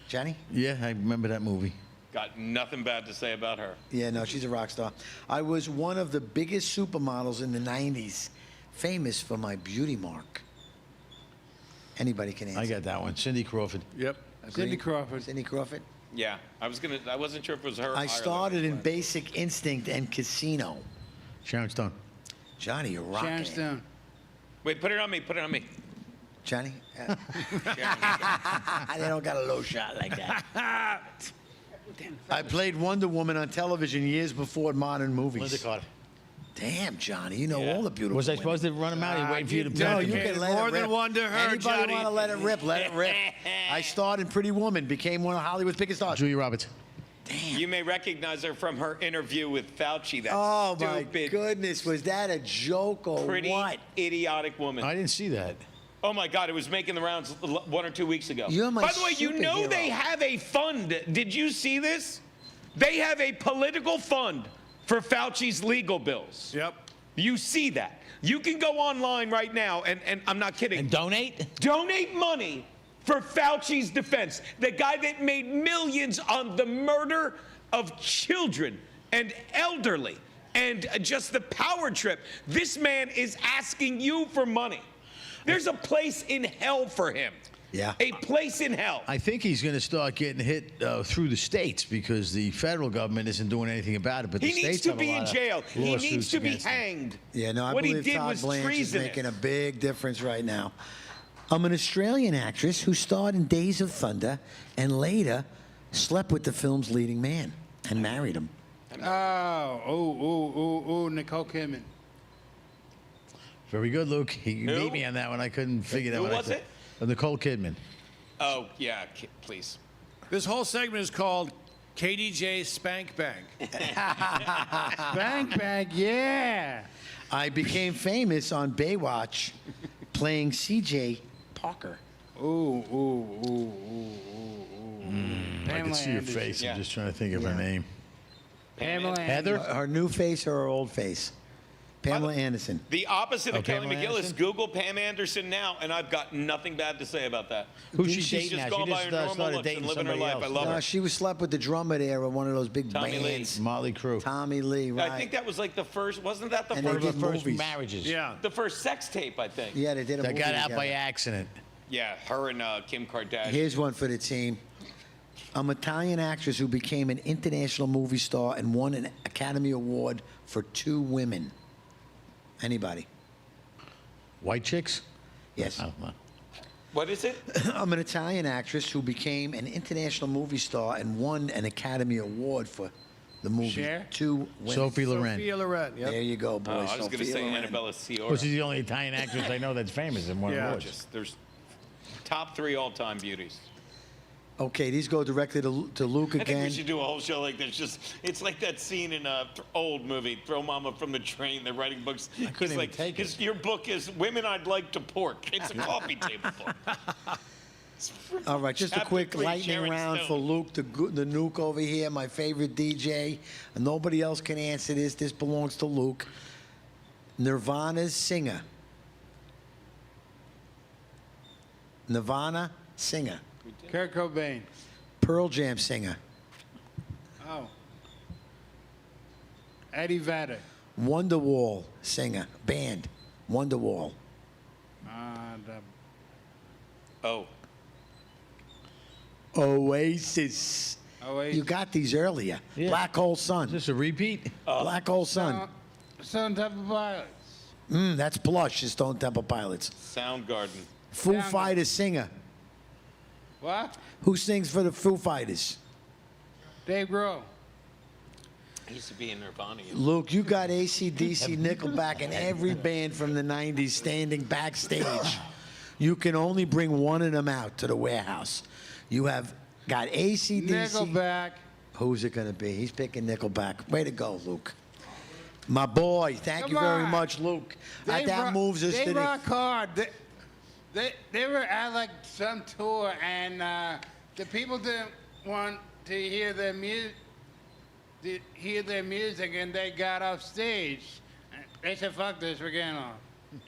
Johnny? Yeah, I remember that movie. Got nothing bad to say about her. Yeah, no, she's a rock star. I was one of the biggest supermodels in the 90s, famous for my beauty mark. Anybody can answer. I got that one. Cindy Crawford. Yep. Cindy Crawford. Cindy Crawford? Yeah, I wasn't sure if it was her. I or started in Basic Instinct and Casino. Sharon Stone. Johnny, you're rocking Sharon it. Stone. Wait, put it on me. Put it on me. Johnny? They don't got a low shot like that. I played Wonder Woman on television years before modern movies. Linda Carter. Damn, Johnny, you know all the beautiful Was I women. supposed to run him out? He's waiting for you to No, pick you him. can let more it rip. than one to her, Anybody Johnny. want to let it rip? Let it rip. I starred in Pretty Woman, became one of Hollywood's biggest stars. Julia Roberts. You may recognize her from her interview with Fauci. That Oh stupid, my goodness, was that a joke or pretty what? idiotic woman. I didn't see that. Oh my God, it was making the rounds 1 or 2 weeks ago. You're my By the way, you know superhero. they have a fund. Did you see this? They have a political fund for Fauci's legal bills. Yep. You see that. You can go online right now, and I'm not kidding. And donate? Donate money for Fauci's defense. The guy that made millions on the murder of children and elderly and just the power trip. This man is asking you for money. There's a place in hell for him. Yeah. A place in hell. I think he's going to start getting hit through the states because the federal government isn't doing anything about it. But the He needs states to have a be in lot of jail. He needs lawsuits to be against him. hanged. Yeah, no, I what he believe did Todd was Blanche is treasonous. making a big difference right now. I'm an Australian actress who starred in Days of Thunder and later slept with the film's leading man and married him. Nicole Kidman. Very good, Luke. He Who? beat me on that one. I couldn't figure that Who one out. was it? Nicole Kidman. Oh, yeah, please. This whole segment is called KDJ Spank Bang. Spank Bang, yeah. I became famous on Baywatch playing CJ Parker. I can see your Anderson. face. Yeah. I'm just trying to think of her name. Pamela Heather? Her new face or her old face? Pamela Anderson. The opposite of Oh, Kelly Pamela McGillis. Anderson? Google Pam Anderson now, and I've got nothing bad to say about that. Who's she She's dating just now? going She by just her normal started looks dating and living her somebody life. I else. love her. She was slept with the drummer there of one of those big Tommy Lee. bands. Motley Crue. Tommy Lee, right. I think that was like the first, wasn't that the And they first? did First movies. marriages. Yeah. The first sex tape, I think. Yeah, they did a That movie got out by together. accident. Yeah, her and Kim Kardashian. Here's one for the team. I'm an Italian actress who became an international movie star and won an Academy Award for 2 women. Anybody? White chicks? Yes. I don't know. What is it? I'm an Italian actress who became an international movie star and won an Academy Award for the movie Cher? 2 women. Sophie Loren. Sophia Loren. Yep. There you go, boys. Oh, I was going to Sophia say Loren. Annabella Sciorra. Well, she's the only Italian actress I know that's famous and won Yeah. awards. There's top 3 all-time beauties. Okay, these go directly to Luke I think again. we should do a whole show like this. It's like that scene in a old movie, Throw Mama from the Train. They're writing books. I couldn't even take it. Your book is Women I'd Like to Pork. It's a coffee table book. All right, just a Chapter quick 3, lightning Sharon round Stone. for Luke, the nuke over here, my favorite DJ. Nobody else can answer this. This belongs to Luke. Nirvana's singer. Nirvana singer. Kurt Cobain. Pearl Jam singer. Oh. Eddie Vedder. Wonderwall singer. Band. Wonderwall. Oh. Oasis. Oasis. You got these earlier. Yeah. Black Hole Sun. Is this a repeat? Black Hole Sun. Stone Temple Pilots. That's plush. It's Stone Temple Pilots. Soundgarden. Foo Fighters singer. What? Who sings for the Foo Fighters? Dave Grohl. He used to be in Nirvana. Luke, you got AC/DC, Nickelback, and every band from the 90s standing backstage. You can only bring one of them out to the warehouse. You have got AC/DC. Nickelback. Who's it going to be? He's picking Nickelback. Way to go, Luke. My boy. Thank you Come very on. much, Luke. They That moves us they to the... rock hard. They were at like some tour, and the people didn't want to hear their music. And they got off stage. They said, "Fuck this, we're getting off."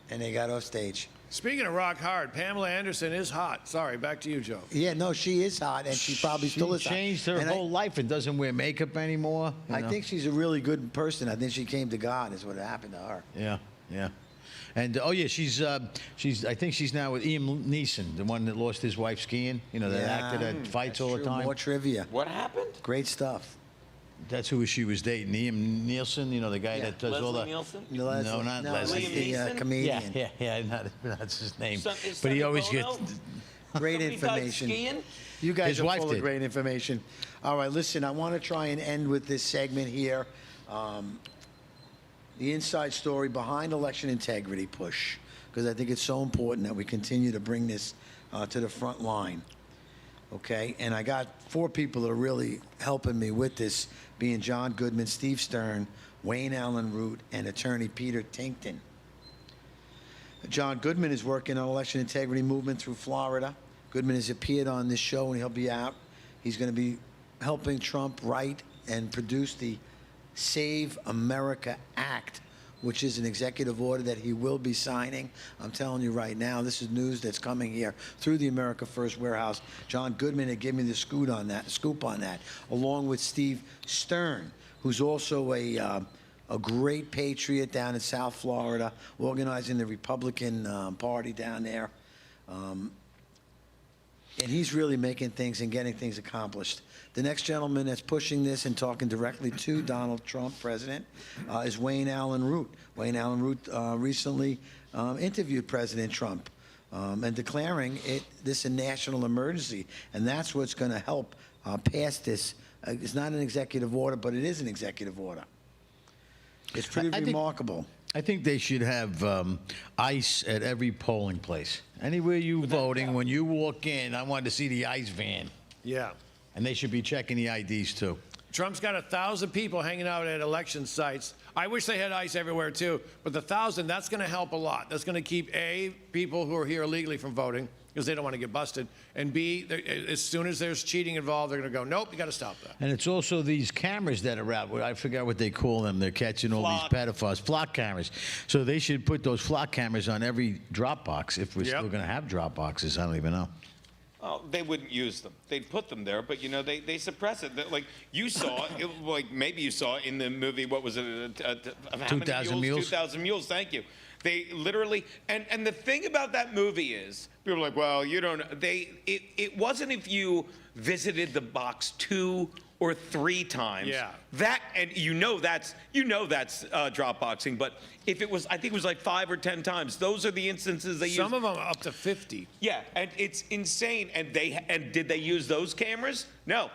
And they got off stage. Speaking of rock hard, Pamela Anderson is hot. Sorry, back to you, Joe. Yeah, no, she is hot, and she probably still is hot. She changed her And whole life and doesn't wear makeup anymore. I think she's a really good person. I think she came to God is what happened to her. Yeah, yeah. And oh yeah, she's I think she's now with Liam Neeson, the one that lost his wife skiing. You know, that actor that fights all the time. More trivia. What happened? Great stuff. That's who she was dating, Liam Neeson. You know, the guy that does all the. Leslie Nielsen? No, not Leslie. Liam Neeson? Comedian. That's his name. Is But he Sonny always Bono? gets. Great Somebody died information. skiing? You guys His are wife full did. of great information. All right, listen, I want to try and end with this segment here. The inside story behind election integrity push, because I think it's so important that we continue to bring this to the front line. Okay, and I got 4 people that are really helping me with this, being John Goodman, Steve Stern, Wayne Allen Root, and attorney Peter Tinkton. John Goodman is working on election integrity movement through Florida. Goodman has appeared on this show, and he'll be out. He's going to be helping Trump write and produce the Save America Act, which is an executive order that he will be signing. I'm telling you right now, this is news that's coming here through the America First warehouse. John Goodman had given me the scoop on that, along with Steve Stern, who's also a great patriot down in South Florida, organizing the Republican Party down there. And he's really making things and getting things accomplished. The next gentleman that's pushing this and talking directly to Donald Trump, president, is Wayne Allen Root. Wayne Allen Root recently interviewed President Trump and declaring this a national emergency. And that's what's going to help pass this. It's not an executive order, but it is an executive order. It's pretty remarkable. I think they should have ICE at every polling place. Anywhere you voting, when you walk in, I want to see the ICE van. Yeah. And they should be checking the IDs too. Trump's got 1,000 people hanging out at election sites. I wish they had ICE everywhere too, but the 1,000, that's going to help a lot. That's going to keep A, people who are here illegally from voting, because they don't want to get busted, and B, as soon as there's cheating involved, they're going to go, nope, you got to stop that. And it's also these cameras that are out. I forgot what they call them. They're catching all these pedophiles. Flock cameras. So they should put those flock cameras on every drop box if we're still going to have drop boxes. I don't even know. Oh, they wouldn't use them. They'd put them there, but they suppress it. Like you saw, like maybe you saw in the movie. What was it? 2,000 Mules. 2,000 Mules. Thank you. They literally and the thing about that movie is people are like, well, you don't. It wasn't if you visited the box 2 or 3 times. Yeah. That and that's drop boxing. But if it was, I think it was like 5 or 10 times. Those are the instances they use. Some of them up to 50. Yeah, and it's insane. And did they use those cameras? No.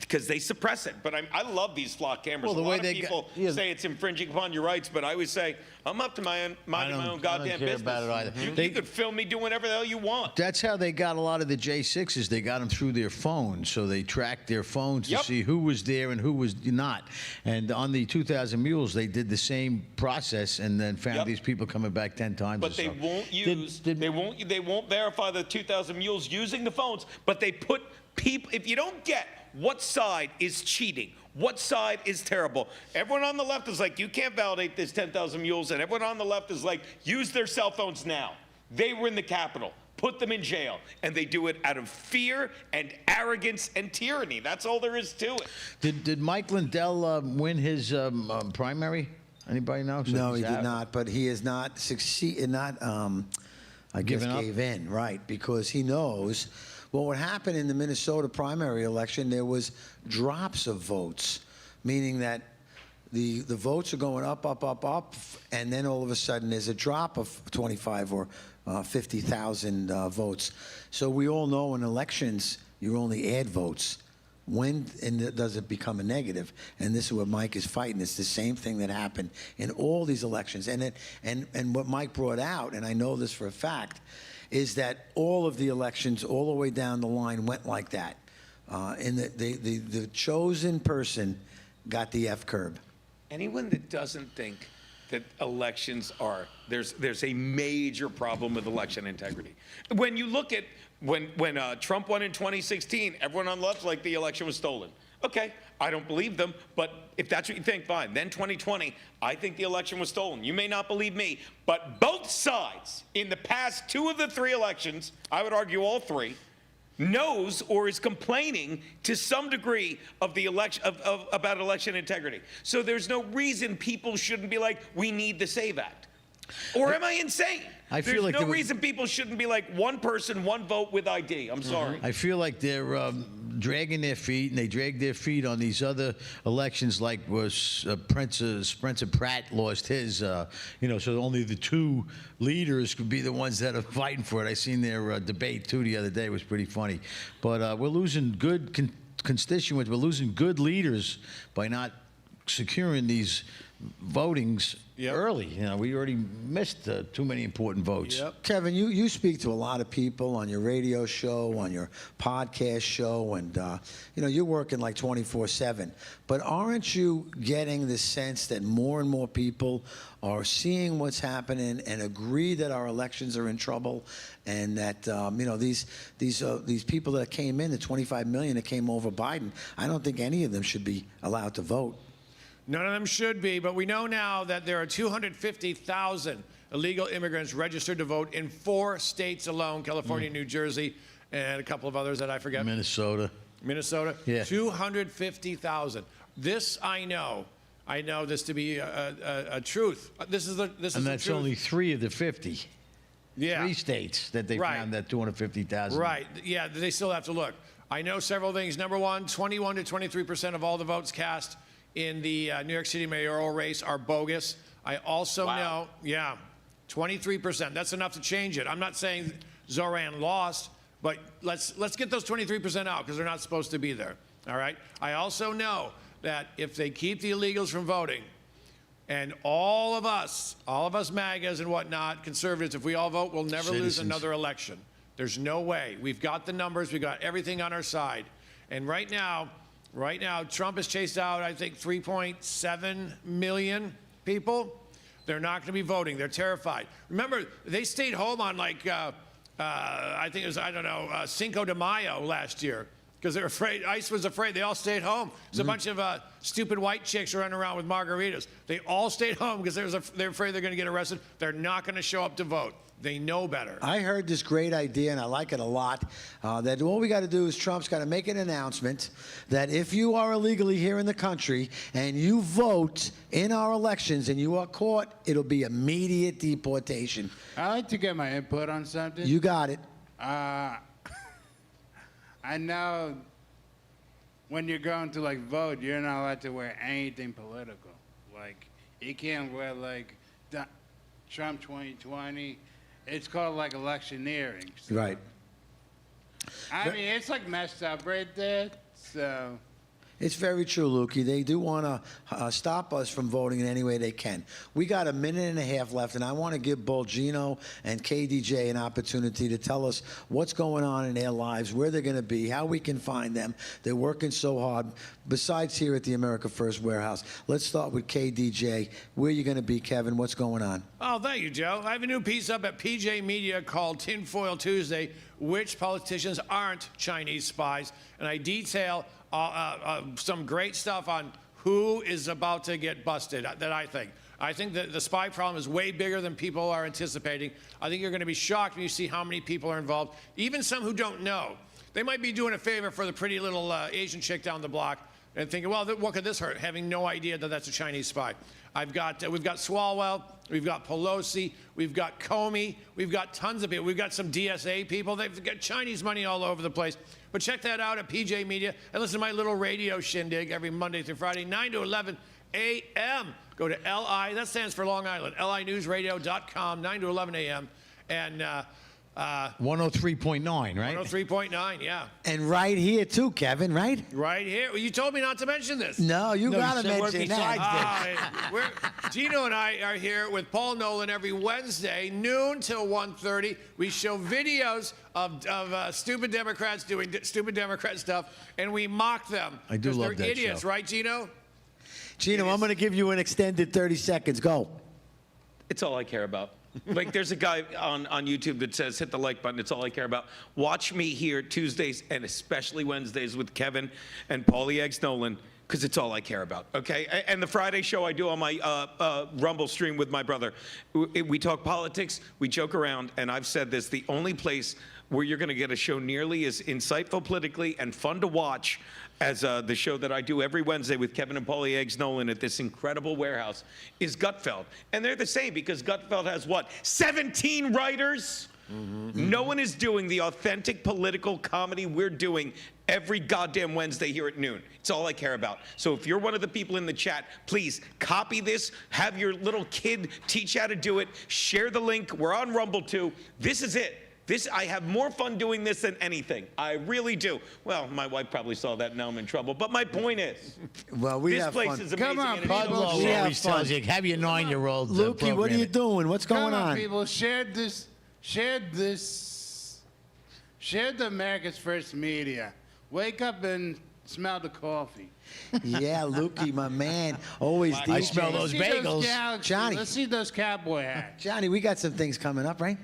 because they suppress it. But I love these flock cameras. Well, the a way lot of they people yeah. say it's infringing upon your rights, but I always say I'm up to minding my own goddamn care business. about it either. You could film me doing whatever the hell you want. That's how they got a lot of the J6s. They got them through their phones, so they tracked their phones to see who was there and who was not. And on the 2,000 Mules, they did the same process and then found these people coming back 10 times. But or they so. won't use. They won't verify the 2,000 Mules using the phones. But they put people. If you don't get what side is cheating, what side is terrible, everyone on the left is like, you can't validate this 10,000 Mules, and everyone on the left is like, use their cell phones now. They were in the Capitol. Put them in jail. And they do it out of fear and arrogance and tyranny. That's all there is to it. Did Mike Lindell win his primary? Anybody know? So No, he's he did out? not. But he has not succeeded. I guess Given up? gave in, right? Because he knows. Well, what happened in the Minnesota primary election? There was drops of votes, meaning that the votes are going up, and then all of a sudden there's a drop of 25 or 50,000 votes. So we all know in elections you only add votes. When does it become a negative? And this is what Mike is fighting. It's the same thing that happened in all these elections. And what Mike brought out, and I know this for a fact, is that all of the elections, all the way down the line, went like that. And the chosen person got the F curb. Anyone that doesn't think that elections are there's a major problem with election integrity. When you look at when Trump won in 2016, everyone on the left like the election was stolen. Okay, I don't believe them, but if that's what you think, fine. Then 2020, I think the election was stolen. You may not believe me, but both sides in the past 2 of the 3 elections, I would argue all 3, knows or is complaining to some degree of the election about election integrity. So there's no reason people shouldn't be like, we need the SAVE Act. Or am I insane? I feel There's like no reason people shouldn't be like one person, one vote with ID. I'm sorry. I feel like they're dragging their feet, and they drag their feet on these other elections, like was Spencer Pratt lost his. So only the 2 leaders could be the ones that are fighting for it. I seen their debate too the other day. It was pretty funny. But we're losing good constituents. We're losing good leaders by not securing these votings early. We already missed too many important votes. Kevin, you speak to a lot of people on your radio show, on your podcast show, and you're working like 24/7. But aren't you getting the sense that more and more people are seeing what's happening and agree that our elections are in trouble, and that these people that came in, the 25 million that came over Biden, I don't think any of them should be allowed to vote. None of them should be, but we know now that there are 250,000 illegal immigrants registered to vote in 4 states alone, California, New Jersey, and a couple of others that I forget. Minnesota. Yeah. 250,000. This I know this to be a truth. This is the truth. And that's only 3 of the 50. Yeah. 3 states that they found that 250,000. Right. Yeah, they still have to look. I know several things. Number one, 21 to 23% of all the votes cast in the New York City mayoral race are bogus. I also know, 23%. That's enough to change it. I'm not saying Zoran lost, but let's get those 23% out because they're not supposed to be there. All right. I also know that if they keep the illegals from voting, and all of us MAGAs and whatnot, conservatives, if we all vote, we'll never lose another election. There's no way. We've got the numbers. We've got everything on our side. And right now, Trump has chased out, I think, 3.7 million people. They're not going to be voting. They're terrified. Remember, they stayed home on I think it was, Cinco de Mayo last year because they're afraid. ICE was afraid. They all stayed home. There's a bunch of stupid white chicks running around with margaritas. They all stayed home because they're afraid they're going to get arrested. They're not going to show up to vote. They know better. I heard this great idea, and I like it a lot, that all we got to do is Trump's got to make an announcement that if you are illegally here in the country and you vote in our elections and you are caught, it'll be immediate deportation. I'd like to get my input on something. You got it. I know when you're going to vote, you're not allowed to wear anything political. You can't wear Trump 2020. It's called electioneering. So. Right. I mean, it's like messed up right there. So. It's very true, Lukey. They do want to stop us from voting in any way they can. We got a minute and a half left, and I want to give both Gino and KDJ an opportunity to tell us what's going on in their lives, where they're going to be, how we can find them. They're working so hard. Besides here at the America First Warehouse, let's start with KDJ. Where are you going to be, Kevin? What's going on? Oh, thank you, Joe. I have a new piece up at PJ Media called Tinfoil Tuesday, which politicians aren't Chinese spies, and I detail some great stuff on who is about to get busted, that I think. I think that the spy problem is way bigger than people are anticipating. I think you're going to be shocked when you see how many people are involved, even some who don't know. They might be doing a favor for the pretty little Asian chick down the block and thinking, well, what could this hurt? Having no idea that that's a Chinese spy. We've got Swalwell, we've got Pelosi, we've got Comey, we've got tons of people. We've got some DSA people. They've got Chinese money all over the place. But check that out at PJ Media and listen to my little radio shindig every Monday through Friday, 9 to 11 a.m. Go to LI, that stands for Long Island, linewsradio.com, 9 to 11 a.m. And 103.9, right? 103.9, yeah. And right here, too, Kevin, right? Right here. Well, you told me not to mention this. No, you got to mention that. Gino and I are here with Paul Nolan every Wednesday, noon till 1:30. We show videos of stupid Democrats doing stupid Democrat stuff, and we mock them. I do love they're that idiots, show. right, Gino? Gino, I'm going to give you an extended 30 seconds. Go. It's all I care about. Like, there's a guy on YouTube that says, hit the like button. It's all I care about. Watch me here Tuesdays and especially Wednesdays with Kevin and Paulie Eggs Nolan, because it's all I care about, okay? And the Friday show I do on my Rumble stream with my brother. We talk politics, we joke around, and I've said this, the only place where you're going to get a show nearly as insightful politically and fun to watch as the show that I do every Wednesday with Kevin and Paulie Eggs Nolan at this incredible warehouse is Gutfeld. And they're the same because Gutfeld has what, 17 writers? No one is doing the authentic political comedy we're doing every goddamn Wednesday here at noon. It's all I care about. So if you're one of the people in the chat, please copy this, have your little kid teach how to do it, share the link. We're on Rumble too. This is it. I have more fun doing this than anything. I really do. Well, my wife probably saw that, now I'm in trouble. But my point is, well, we this have place fun. is amazing. Come on, and people. Bud always tells you, have your 9-year-old Lukey, what are you doing? What's going Come on? people. Share the America's First Media. Wake up and smell the coffee. Yeah, Lukey, my man. Always I smell those bagels. Johnny. Let's see those cowboy hats. Johnny, we got some things coming up, right?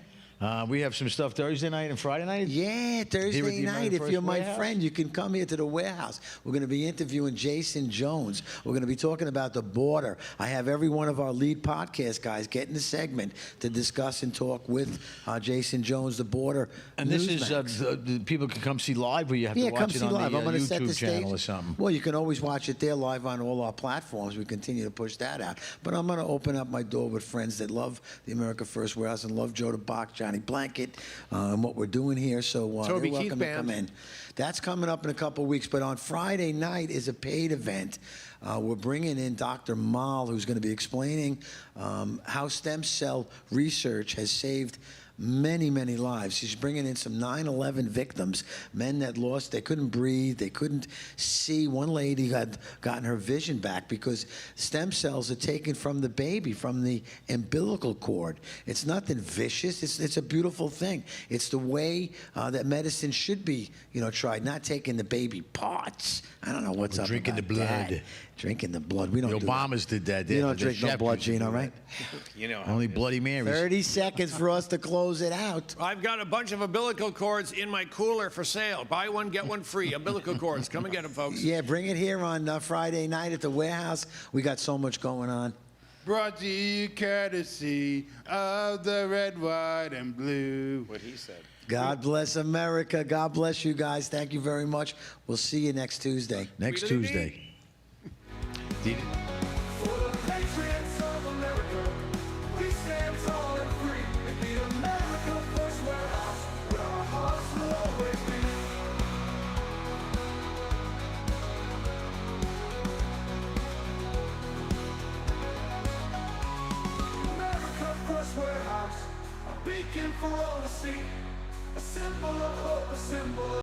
We have some stuff Thursday night and Friday night. Yeah, Thursday the night. America If First you're my Warehouse? friend, you can come here to the warehouse. We're going to be interviewing Jason Jones. We're going to be talking about the border. I have every one of our lead podcast guys getting a segment to discuss and talk with Jason Jones, the border. And this is Newsmax. people can come see live, or you have to come watch it see on live. the I'm going to set YouTube the stage. channel or something. Well, you can always watch it there live on all our platforms. We continue to push that out. But I'm going to open up my door with friends that love the America First Warehouse and love Joe the Box, Johnny Blanket, and what we're doing here. So Toby they're Keith welcome to come Band. in. That's coming up in a couple of weeks. But on Friday night is a paid event. We're bringing in Dr. Mal, who's going to be explaining how stem cell research has saved many, many lives. She's bringing in some 9/11 victims, men that lost, they couldn't breathe, they couldn't see. One lady had gotten her vision back because stem cells are taken from the baby, from the umbilical cord. It's nothing vicious. It's a beautiful thing. It's the way that medicine should be, tried, not taking the baby parts. I don't know what's up drinking about the blood. that. Drinking the blood. We don't The do Obamas did that. You don't The drink no chef blood, used to Gino, do right? You know, Only Bloody Marys. 30 seconds for us to close it out. I've got a bunch of umbilical cords in my cooler for sale. Buy one, get one free. Umbilical cords. Come and get them, folks. Yeah, bring it here on Friday night at the warehouse. We got so much going on. Brought to you courtesy of the red, white, and blue. What he said. God bless America. God bless you guys. Thank you very much. We'll see you next Tuesday. Next Tuesday. For the patriots of America, we stand tall and free. In the America First Warehouse, where our hearts will always be. America First Warehouse, a beacon for all to see. A